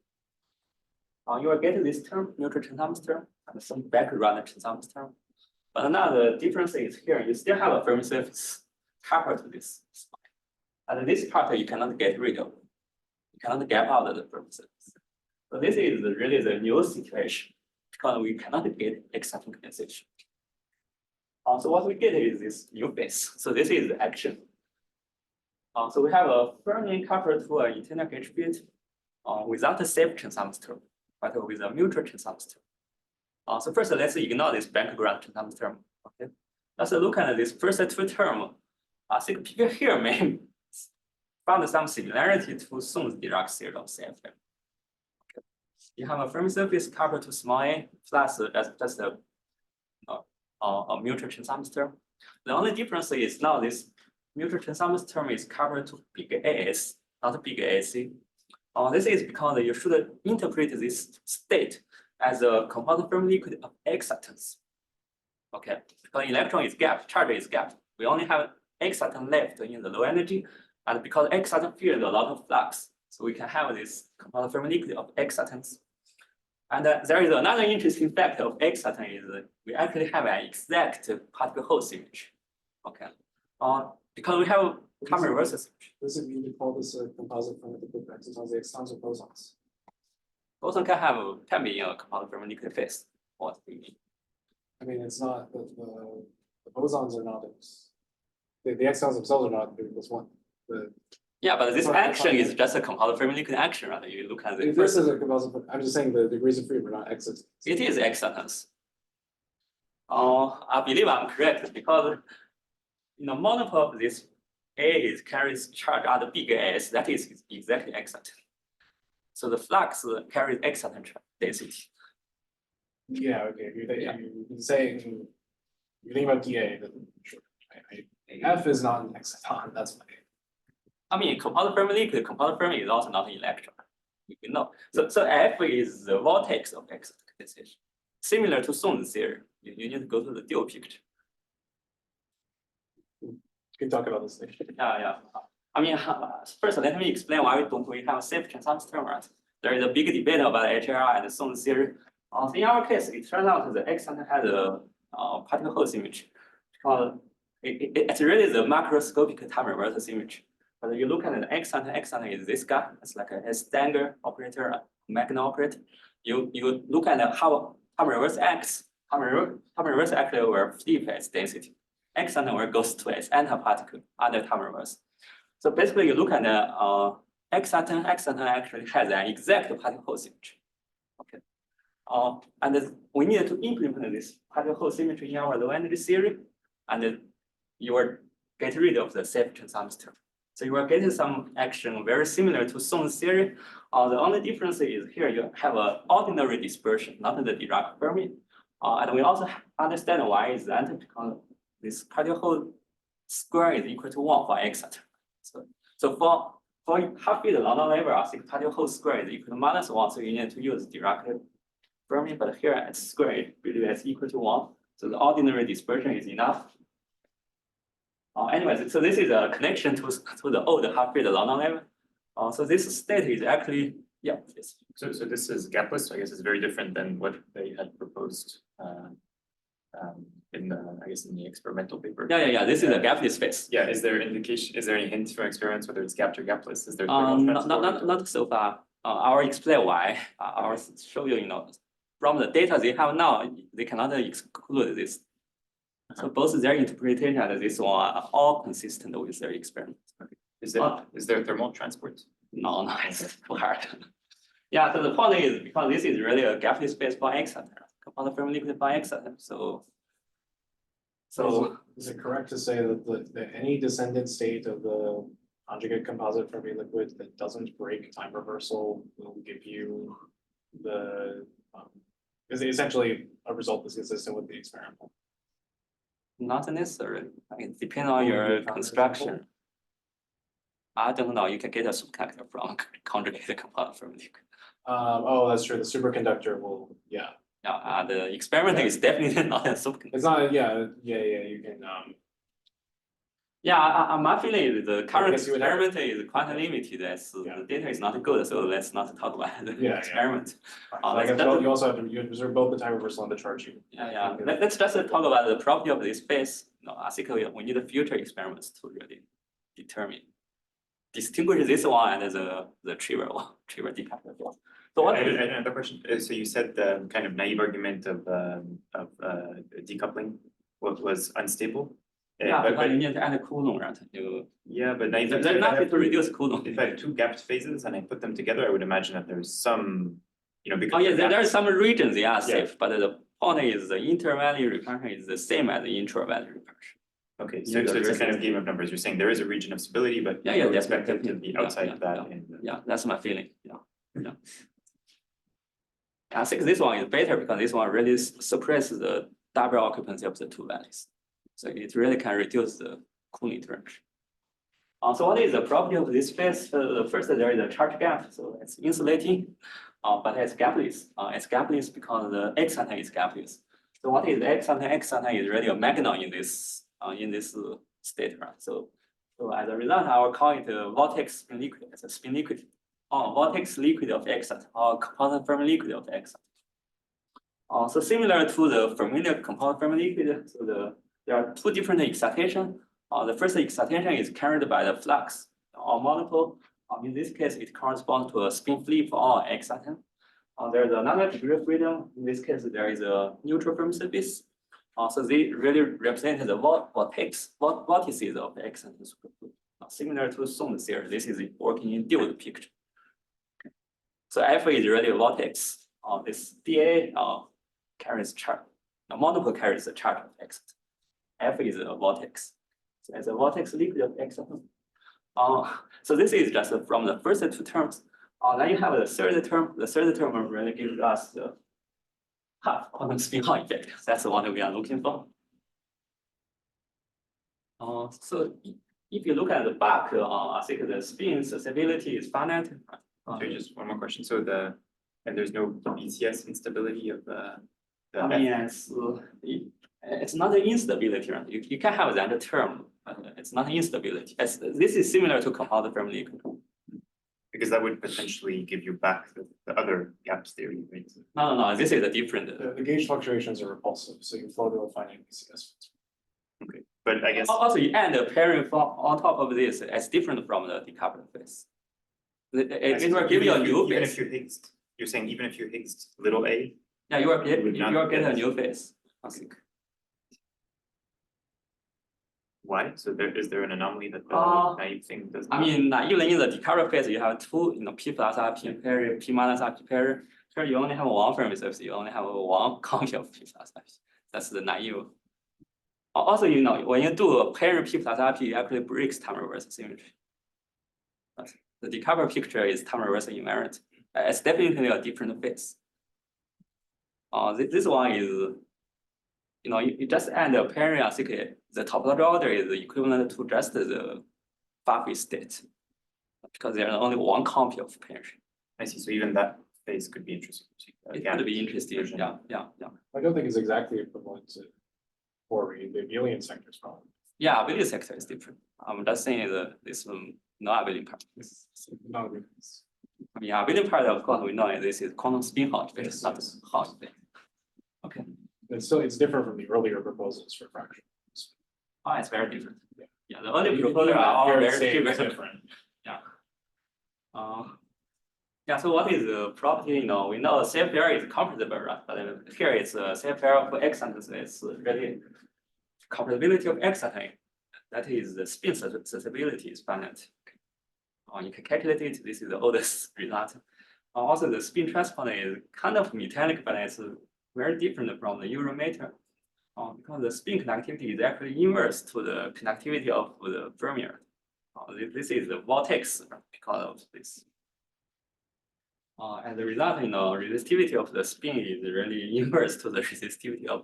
You will get this term, neutral transformance term, and some background transformance term. But now the difference is here, you still have a Fermi surface covered to this. And this part you cannot get rid of. You cannot gap out of the Fermi surface. So this is really the new situation because we cannot get exciton condensation. So what we get is this new phase. So this is the action. So we have a Fermi coupled to an internal gauge bit without a self-transformance term, but with a mutual transformance term. So first, let's ignore this background transformance term. Okay, let's look at this first two term. I think people here may found some similarity to Song's Dirac theory of CFM. Okay. You have a Fermi surface coupled to small a plus just a mutual transformance term. The only difference is now this mutual transformance term is coupled to big AS, not big AC. This is because you should interpret this state as a composite Fermi liquid of excitons. Okay, because electron is gapped, charge is gapped. We only have exciton left in the low energy, and because exciton feels a lot of flux, so we can have this composite Fermi liquid of excitons. And there is another interesting fact of exciton is we actually have an exact particle Hall symmetry. Okay, because we have time reverse symmetry. Does it mean to call this a composite Fermi liquid of excitons, the excitons or bosons? Boson can be in a composite Fermi liquid phase. What do you mean? I mean, it's not, the bosons are not, the excitons themselves are not 3+1. Yeah, but this Sorry, action sorry. is just a composite Fermi liquid action, right? You look at the If this is a composite, I'm just saying the degrees of freedom are not excitons. it is excitons. I believe I'm correct because in the monopole of this A carries charge at the big S, that is exactly exciton. So the flux carries exciton density. Yeah, okay, you're saying, you think about DA, then sure. F is not an exciton, that's my. I mean, composite Fermi liquid, composite Fermi is also not an electron. You know, so F is the vortex of exciton condensation. Similar to Song's theory, you need to go to the dual picture. You can talk about this later. Yeah. I mean, first let me explain why we have a safe transformance term, right? There is a big debate about HRI and Song's theory. In our case, it turns out the exciton has a particle Hall symmetry. It's really the macroscopic time reverse symmetry. But you look at the exciton is this guy. It's like a Stanger operator, Magna operator. You look at how time reverse acts. Time reverse actually will flip its density. Exciton will go to its antiparticle under time reverse. So basically, you look at the exciton actually has an exact particle Hall symmetry. Okay. And we need to implement this particle Hall symmetry in our low energy theory, and you will get rid of the self-transformance term. So you will get some action very similar to Song's theory. The only difference is here you have an ordinary dispersion, not the Dirac Fermi. And we also understand why is that because this particle Hall square is equal to 1 for exciton. So for half-field London level, I think particle Hall square is equal to -1, so you need to use Dirac Fermi, but here it's square is equal to 1. So the ordinary dispersion is enough. Anyways, so this is a connection to the old half-field London level. So this state is actually, yeah. Yes. So this is gapless, so I guess it's very different than what they had proposed in the experimental paper. Yeah. This is a gapless space. Yeah, is there any hint from experiments whether it's gapped or gapless? Is there thermal transport? Not so far. I'll explain why. I'll show you, from the data they have now, they cannot exclude this. So both their interpretation and this one are all consistent with their experiment. Is there thermal transport? No, it's too hard. Yeah, so the point is because this is really a gapless space for exciton, composite Fermi liquid for exciton. So is it correct to say that any descendant state of the conjugate composite Fermi liquid that doesn't break time reversal will give you the is essentially a result that's consistent with the experiment? not necessarily. It depends on your construction. I don't know. You can get a superconductor from conjugated composite Fermi liquid. Oh, that's true. The superconductor will, yeah. Yeah, the experiment is definitely not a superconductor. It's not, yeah, you can, Yeah, my feeling is the current guess you would have- experiment is quite limited as the data is not good, so let's not talk about the Yeah. experiment. I guess that's- you also have to, you observe both the time reversal and the charge you. Yeah. Let's just talk about the property of this space. I think we need future experiments to really distinguish this one and the trivial decoupled. So what? Another question. So you said the kind of naive argument of decoupling was unstable. Yeah, but, because you but, need to add a Coulomb, right? yeah, but now There's if I nothing have to reduce Coulomb. If I have two gapped phases and I put them together, I would imagine that there's some, because. Oh, yeah, they're there are gapped. some regions they are safe, but the point is the inter-valley repulsion is the same as the intra-valley repulsion. Okay, Yeah, so it's a kind of resistance. game of numbers. You're saying there is a region of stability, but Yeah, you yeah, don't expect it to definitely. be outside Yeah, of that. yeah, in the- Yeah, that's my feeling, yeah. I think this one is better because this one really suppresses the double occupancy of the two valleys. So it really can reduce the cooling interaction. So what is the property of this phase? First, there is a charge gap, so it's insulating, but it's gapless. It's gapless because the exciton is gapless. So what is exciton? Exciton is really a magnet in this state, right? So as a result, I will call it a vortex spin liquid. It's a spin liquid, or vortex liquid of exciton, or composite Fermi liquid of exciton. So similar to the familiar composite Fermi liquid, so there are two different excitations. The first excitation is carried by the flux or monopole. In this case, it corresponds to a spin flip or exciton. There's another degree of freedom. In this case, there is a neutral Fermi surface. So they really represent the vortices of the exciton supergroup. Similar to Song's theory, this is working in dual picture. Okay. So F is really a vortex. This dA carries charge. The monopole carries the charge of exciton. F is a vortex. So as a vortex liquid of exciton. So this is just from the first two terms. Then you have the third term. The third term really gives us the half quantum spin Hall effect. That's the one we are looking for. So if you look at the back, I think the spin susceptibility is finite. Sorry, just one more question. So and there's no BCS instability of the. I mean, it's not an instability, right? You can have that term, but it's not instability. This is similar to composite Fermi liquid. Because that would potentially give you back the other gaps theory, right? No, this is a different. The gauge fluctuations are repulsive, so you flow to a finite BCS. Okay, but I guess. Also, you add a pairing on top of this, it's different from the decoupled phase. It will give you a new Even phase. if you Higgs, you're saying even if you Higgs little a. Yeah, you will would not get a get- new phase. I think. Why? So is there an anomaly that the naive thing does? I mean, even in the decoupled phase, you have two, P plus RP pair, P minus RP pair. Here you only have one Fermi surface, you only have one copy of P plus RP. That's the naive. Also, when you do a pair P plus RP, it actually breaks time reverse symmetry. But the decoupled picture is time reverse invariant. It's definitely a different phase. This one is, you just add a pairing. I think the topological order is equivalent to just the Buffet state, because there's only one copy of pairing. I see. So even that phase could be interesting. It could be interesting. Yeah. I don't think it's exactly equivalent to Fourier, the abelian sector is probably. Yeah, abelian sector is different. I'm just saying this no abelian part. Not a difference. I mean, abelian part, of course, we know this is quantum spin Hall effect, Yes, not yes. Hall effect. Okay. It's different from the earlier proposals for fractional. It's very different. Yeah. Yeah, the early You proposals can are all compare and very say it's trivial. different. Yeah, so what is the property? We know safe pair is compressible, right? But here it's a safe pair of excitons. It's really compressibility of exciton. That is the spin susceptibility is finite. You can calculate it. This is the oldest result. Also, the spin transport is kind of metallic, but it's very different from the Eurometer. Because the spin conductivity is actually inverse to the conductivity of the fermion. This is the vortex because of this. As a result, resistivity of the spin is really inverse to the resistivity of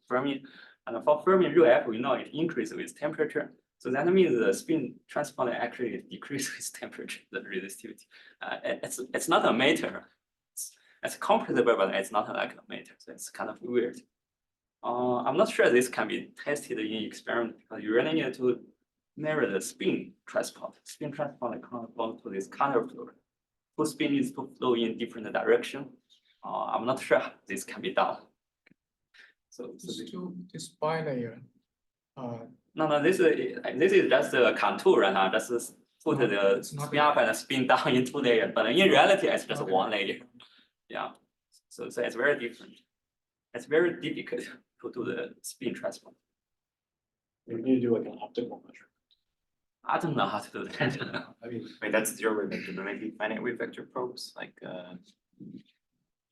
Fermi. And for Fermi rho F, we know it increases with temperature. So that means the spin transport actually decreases with temperature, the resistivity. It's not a matter. It's compressible, but it's not like a matter. So it's kind of weird. I'm not sure this can be tested in experiment because you really need to measure the spin transport. Spin transport corresponds to this counterflow. Full spin needs to flow in different direction. I'm not sure this can be done. So This bilayer. no, this is just a contour, right? Just put No, the it's not spin up and spin down in 2 layers, but in reality, it's just Okay. 1 layer. Yeah, so it's very different. It's very difficult to do the spin transport. You need to do like an optical measure. I don't know how to do that. I mean, Wait, that's zero wave vector, but maybe finite wave vector probes, like,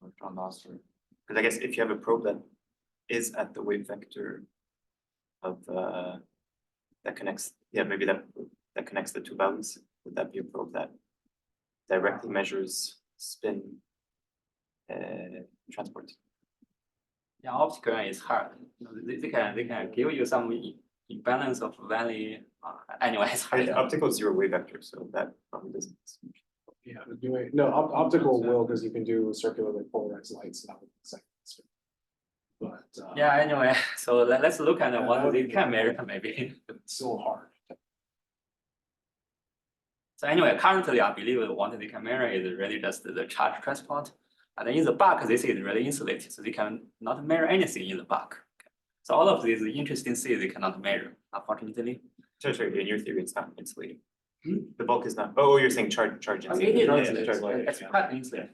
electron loss or, because I guess if you have a probe that is at the wave vector of, that connects, yeah, maybe that connects the two valleys, would that be a probe that directly measures spin transport? Yeah, optical is hard. They can give you some imbalance of valley. Anyway, it's hard. Optical is zero wave vector, so that probably doesn't. yeah, optical will, because you can do circularly polarized lights. That would be second. But Yeah, anyway, so let's look at what they can measure maybe. it's still hard. So anyway, currently I believe what they can measure is really just the charge transport. And in the back, this is really insulated, so they can not measure anything in the back. So all of these interesting things they cannot measure, unfortunately. Sorry, in your theory, it's not insulated. Hmm? The bulk is not, oh, you're saying charge Oh, it is insulated. insulated. It's quite insulated.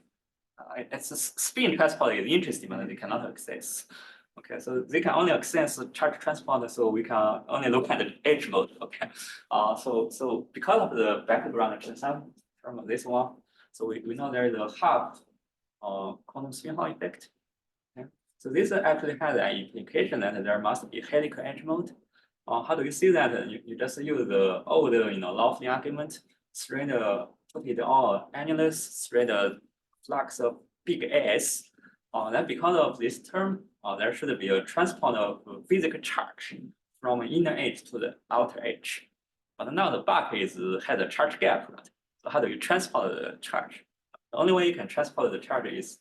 It's a spin transport is interesting, but they cannot access. Okay, so they can only access charge transport, so we can only look at the edge mode. Okay, so because of the background transform from this one, so we know there is a half quantum spin Hall effect. Okay, so this actually has an implication that there must be helical edge mode. How do you see that? You just use the old Lofty argument, thread put it all anomalous, thread flux of big S. Then because of this term, there should be a transport of physical charge from inner edge to the outer edge. But now the back has a charge gap. Right? So how do you transport the charge? The only way you can transport the charge is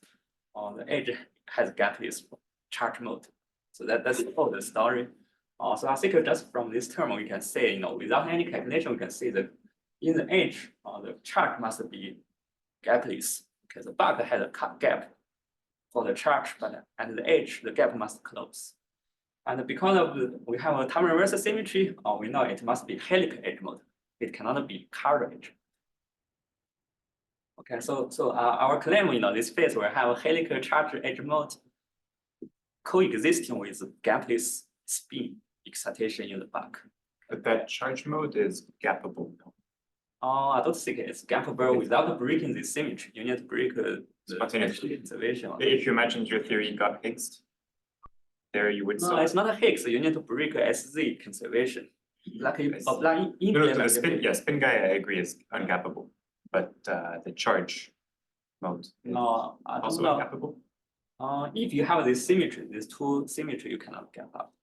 on the edge has gapless charge mode. So that's all the story. So I think just from this term we can say, without any calculation, we can say that in the edge, the charge must be gapless because the back has a cut gap for the charge, but at the edge, the gap must close. And because of we have a time reverse symmetry, we know it must be helical edge mode. It cannot be chiral edge. Okay, so our claim, this phase will have a helical charge edge mode coexisting with gapless spin excitation in the back. But that charge mode is gappable. I don't think it's gappable without breaking the symmetry. You need to break the Spontaneously. conservation. If you imagine your theory got Higgs, there you would No, still. it's not a Higgs. You need to break SZ conservation. Like you apply No, so the spin guy, I agree, is ungappable, but the charge mode is No, I don't also know. ungappable. If you have this symmetry, these two symmetry, you cannot gap up.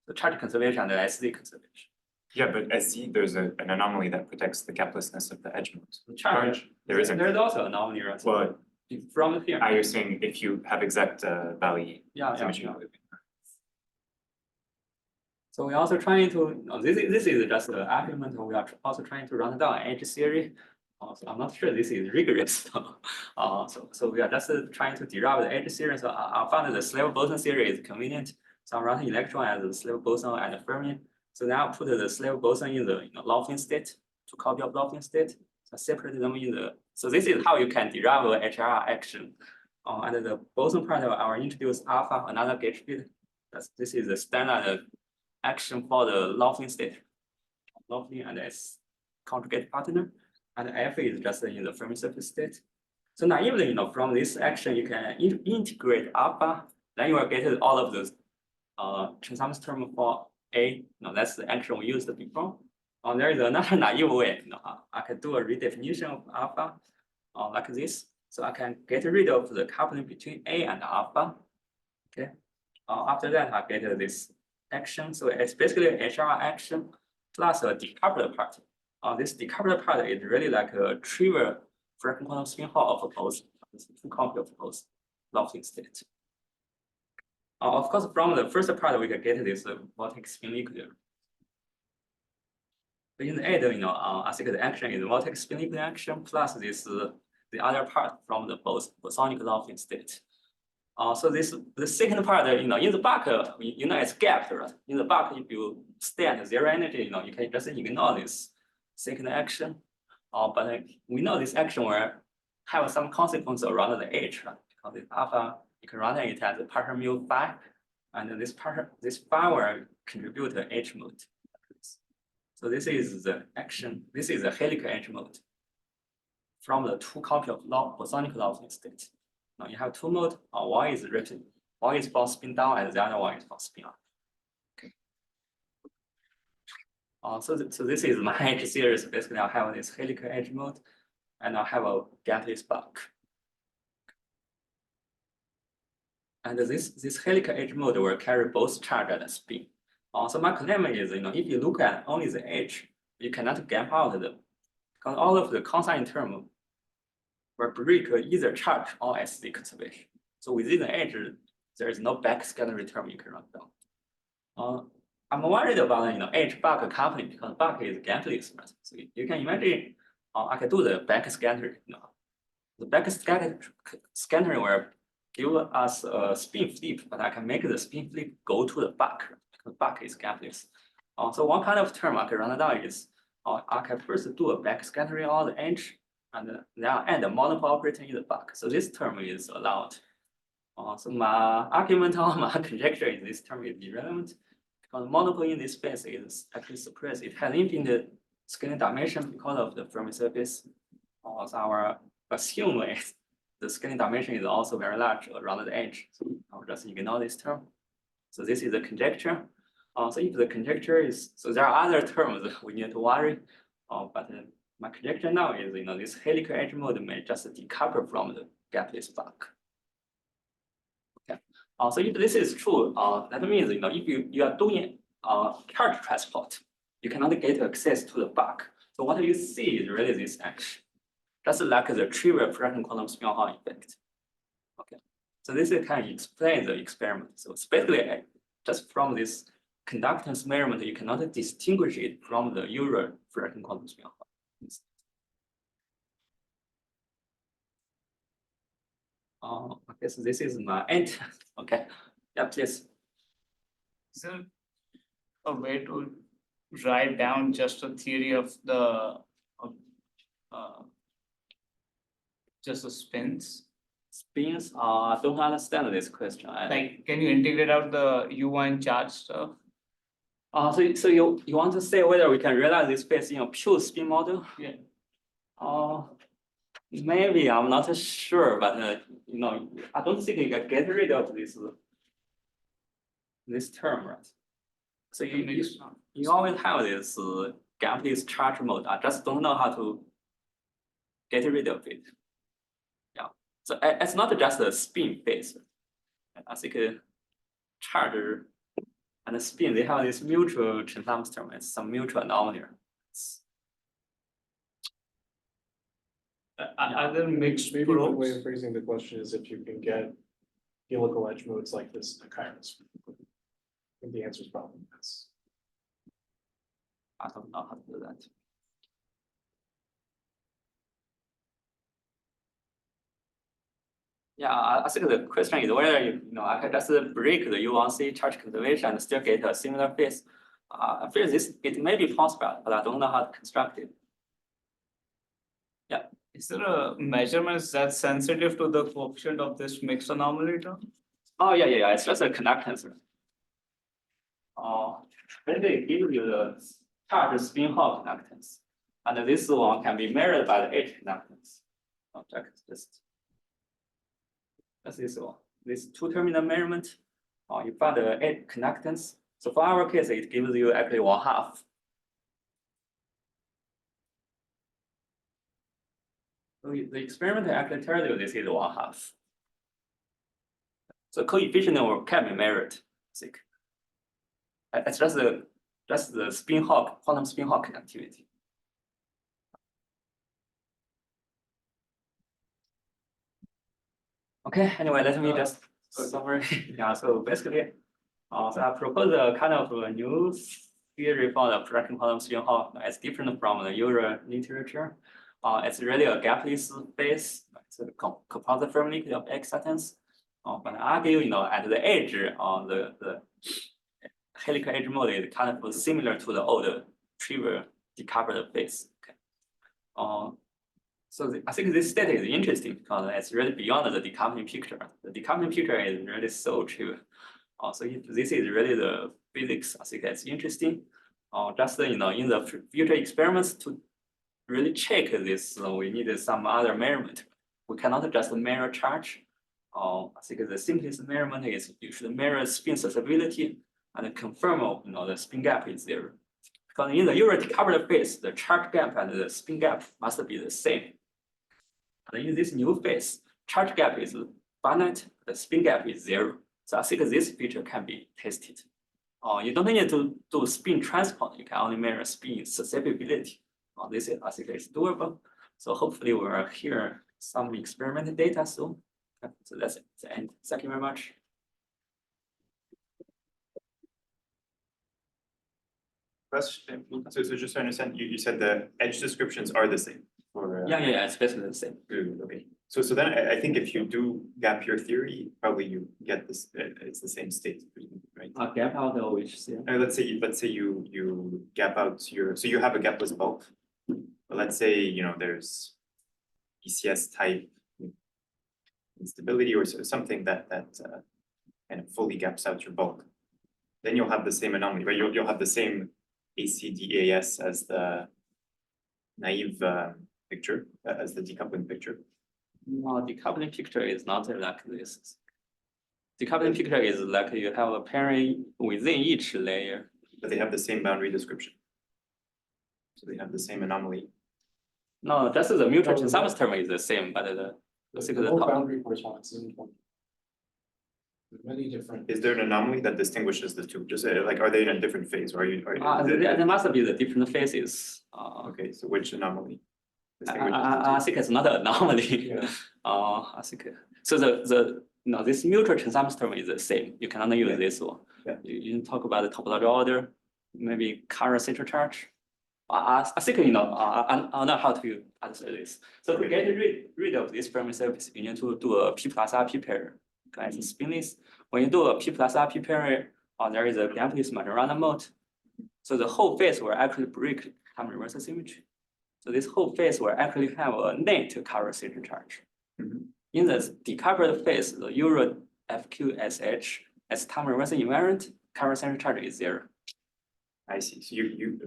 The charge conservation and the SZ conservation. Yeah, but SC, there's an anomaly that protects the gaplessness of the edge mode. The charge, There isn't. There's also an anomaly, right? Well, From the theorem. you're saying if you have exact valley Yeah. symmetry. So we're also trying to, this is just the argument, we are also trying to run down edge theory. So I'm not sure this is rigorous. So we are just trying to derive the edge theory. So I found the slave boson theory is convenient. So I'm writing electron as a slave boson and a fermion. So now I put the slave boson in the Lofting state, two copy of Lofting state. So separate them in the, so this is how you can derive the HR action. And the boson part, I will introduce alpha, another gauge bit. This is the standard action for the Lofting state. Lofting and its conjugate partner. And F is just in the Fermi surface state. So naively, from this action, you can integrate alpha, then you will get all of those transformance term for A. That's the action we used before. There is another naive way. I can do a redefinition of alpha like this. So I can get rid of the coupling between A and alpha. Okay. After that, I get this action. So it's basically an HR action plus a decoupled part. This decoupled part is really like a trivial fractional quantum spin Hall of both copy of both Lofting state. Of course, from the first part, we can get this vortex spin liquid. But in the end, I think the action is vortex spin liquid action plus this the other part from the both bosonic Lofting state. So the second part, in the back, it's gapped, right? In the back, if you stay at zero energy, you can just ignore this second action. But we know this action will have some consequence around the edge, right? Because it's alpha, you can run it as a partial mu phi, and this power contribute to H mode. So this is the action. This is a helical H mode from the two copy of bosonic Lawson state. Now you have two mode. One is written. One is for spin down, and the other one is for spin up. Okay. So this is my H series. Basically, I have this helical H mode, and I have a gapless buck. And this helical H mode will carry both charge and spin. So my claim is, if you look at only the H, you cannot gap out them, because all of the constant term will break either charge or SD conservation. So within the H, there is no backscattering term you can run down. I'm worried about H buck coupling because buck is gapless, right? So you can imagine I can do the backscattering. The backscattering will give us a spin flip, but I can make the spin flip go to the buck because buck is gapless. So one kind of term I can run down is I can first do a backscattering on the H and then add a monopole operator in the buck. So this term is allowed. So my argument or my conjecture is this term is irrelevant because monopole in this space is actually suppressed. It has infinite scaling dimension because of the Fermi surface. So our assume is the scaling dimension is also very large around the edge. So I'll just ignore this term. So this is a conjecture. So if the conjecture is, so there are other terms that we need to worry. But my conjecture now is, this helical edge mode may just decouple from the gapless buck. Okay. So if this is true, that means, if you are doing charge transport, you cannot get access to the buck. So what you see is really this action. Just like the trivial fractional quantum spin Hall effect. Okay, so this can explain the experiment. So basically, just from this conductance measurement, you cannot distinguish it from the usual fractional quantum spin Hall. Okay, so this is my end. Okay, yeah, please. Is there a way to write down just a theory of the just the spins? Spins? I don't understand this question. Like, can you integrate out the U1 charge stuff? So you want to say whether we can realize this space in a pure spin model? Yeah. Maybe I'm not sure, but I don't think you can get rid of this term, right? So you always have this gapless charge mode. I just don't know how to get rid of it. Yeah. So it's not just a spin phase. I think charge and spin, they have this mutual Chern term. It's some mutual anomaly. Are there mixed Maybe one probes? way of phrasing the question is if you can get helical edge modes like this in a chiral spin. I think the answer is probably yes. I don't know how to do that. Yeah, I think the question is whether I can just break the U1C charge conservation and still get a similar phase. I feel it may be possible, but I don't know how to construct it. Yeah. Is there a measurement that's sensitive to the coefficient of this mixed anomaly term? Oh yeah. It's just a conductance. Basically it gives you the charge spin Hall conductance, and this one can be measured by the H conductance. That's this one. This two-terminal measurement. You find the H conductance. So for our case, it gives you actually 1/2. So the experiment actually tells you this is 1/2. So coefficient can be measured. I think it's just the spin Hall, quantum spin Hall conductivity. Okay. Anyway, let me just summary. Yeah. So basically, so I propose a kind of a new theory for the fractional quantum spin Hall. It's different from the usual literature. It's really a gapless phase. It's a composite Fermi of excitons. But I argue, at the edge, the helical edge mode is kind of similar to the old trivial decoupled phase. Okay. So I think this state is interesting because it's really beyond the decoupling picture. The decoupling picture is really so trivial. So if this is really the physics, I think that's interesting. Just in the future experiments to really check this, we need some other measurement. We cannot just measure charge. I think the simplest measurement is you should measure spin susceptibility and confirm the spin gap is there. Because in the usual decoupled phase, the charge gap and the spin gap must be the same. And in this new phase, charge gap is finite, the spin gap is 0. So I think this feature can be tested. You don't need to do spin transport. You can only measure spin susceptibility. This is, I think is doable. So hopefully we'll hear some experimental data soon. So that's the end. Thank you very much. Question. So just to understand, you said the edge descriptions are the same for. Yeah, it's basically the same. Good, okay. So then I think if you do gap your theory, probably you get this, it's the same state, right? Gap out the which Let's say you gap out so you have a gapless bulk. But let's say, there's ECS type instability or something that kind of fully gaps out your bulk. Then you'll have the same anomaly, right? You'll have the same ACDAS as the naive picture, as the decoupling picture. No, decoupling picture is not like this. Decoupling picture is like you have a pairing within each layer. But they have the same boundary description. So they have the same anomaly. No, just the mutual consumption term is the same, but The whole boundary corresponds in 20. There's many different. Is there an anomaly that distinguishes the two? Just like, are they in a different phase or there must be the different phases. Okay, so which anomaly? I think it's not an anomaly. Yeah. I think so. This mutual consumption term is the same. You cannot use this one. Yeah. You talk about the topological order, maybe current central charge. I think I know how to answer this. So to get rid of this Fermi surface, you need to do a P plus RP pair. It's spinless. When you do a P plus RP pair, there is a gapless Majorana mode. So the whole phase will actually break time reversal symmetry. So this whole phase will actually have a net current central charge. In the decoupled phase, the usual FQSH as time reversal invariant, current central charge is 0. I see. So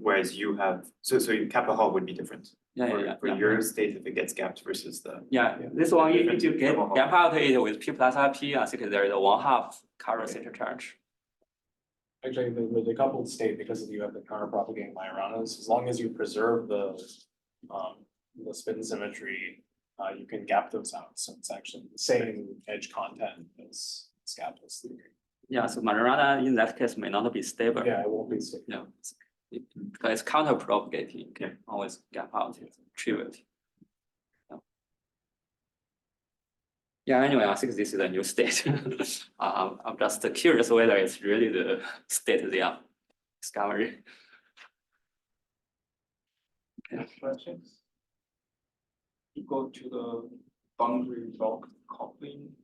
whereas you have, so your kappa Hall would be different. For your state, if it gets gapped versus the. This one, if you get gap out it with P plus RP, I think there is a 1/2 current central charge. Actually, the decoupled state, because you have the counterpropagating Majoranas, as long as you preserve the spin symmetry, you can gap those out. So it's actually the same edge content as gapless theory. Yeah, so Majorana in that case may not be stable. Yeah, it won't be stable. No, because it's counter-propagating, you can always gap out it trivially. Yeah, anyway, I think this is a new state. I'm just curious whether it's really the state they are discovering. Questions? You go to the boundary block coupling.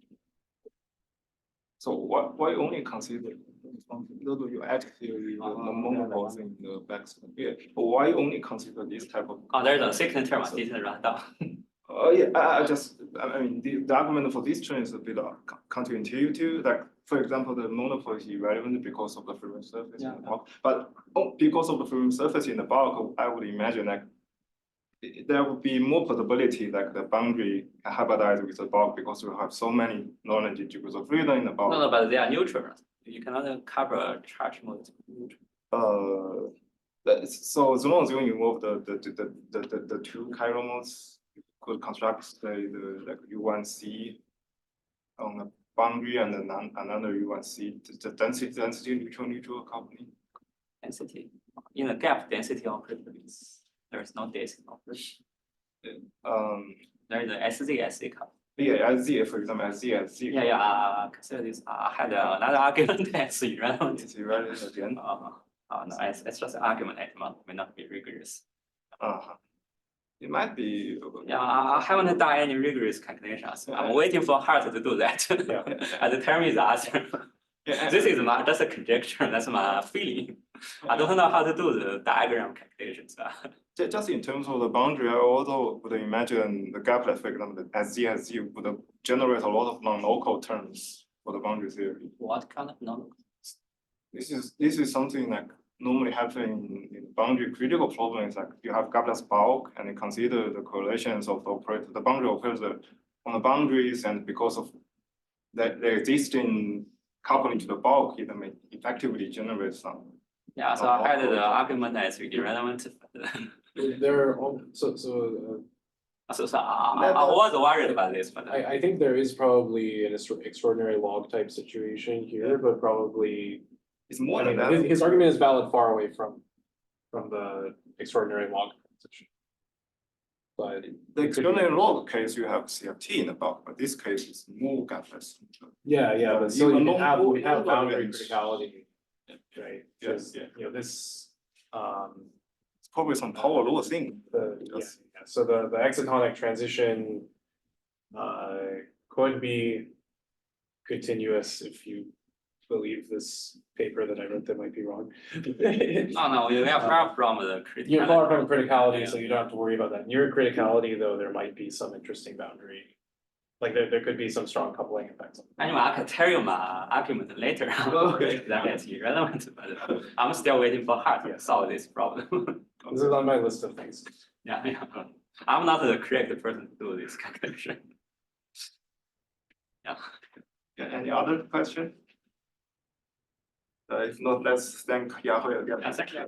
So why only consider although you add theory, the monopoles in the backspin? Yeah, but why only consider this type of? There's a second term I didn't write down. Yeah, I mean, the argument for this term is a bit counterintuitive. Like, for example, the monopole is irrelevant because of the Fermi surface in the bulk. But because of the Fermi surface in the bulk, I would imagine like there would be more possibility like the boundary can hybridize with the bulk because we have so many knowledge degrees of freedom in the bulk. No, but they are neutral. You cannot cover charge mode. So as long as you involve the two chiral modes, you could construct say the like U1C on the boundary and then another U1C, the density neutral coupling. Density in the gap density operator is there is no density operator. There is a SZ coupling. Yeah, SZ, for example, SZ. Yeah. Consider this. I had another argument that's irrelevant. It's irrelevant again. No, it's just an argument. It may not be rigorous. It might be. Yeah, I haven't done any rigorous calculations. I'm waiting for Hart to do that. And tell me the answer. This is just a conjecture. That's my feeling. I don't know how to do the diagram calculations. Just in terms of the boundary, I also would imagine the gapless, for example, the SZ would generate a lot of non-local terms for the boundary theory. What kind of anomalous? This is something like normally happening in boundary critical problems, like you have gapless bulk and you consider the correlations of the operator, the boundary operator on the boundaries, and because of that the existing coupling to the bulk, it may effectively generate some. Yeah, so I had the argument as irrelevant. There are, So I was worried about this, but I think there is probably an extraordinary log type situation here, but probably. It's more I than mean, that. his argument is valid far away from the extraordinary log position. But The extraordinary log case, you have CFT in the bulk, but this case is more gapless. yeah, but still Even you have long- boundary range. criticality. Right, Yeah, because, yeah. you know, this, It's probably some power law thing. yeah, so the excitonic transition. Could be continuous if you believe this paper that I wrote that might be wrong. no, we are far from the critical. You're far from criticality, so you don't have to worry about that. Near criticality, though, there might be some interesting boundary. Like there could be some strong coupling effects. Anyway, I can tell you my argument later. Okay. That is irrelevant, but I'm still waiting for her to solve this problem. This is on my list of things. Yeah. I'm not the correct person to do this calculation. Yeah. Yeah, any other question? If not, let's thank Yahui again. Yeah, thank you.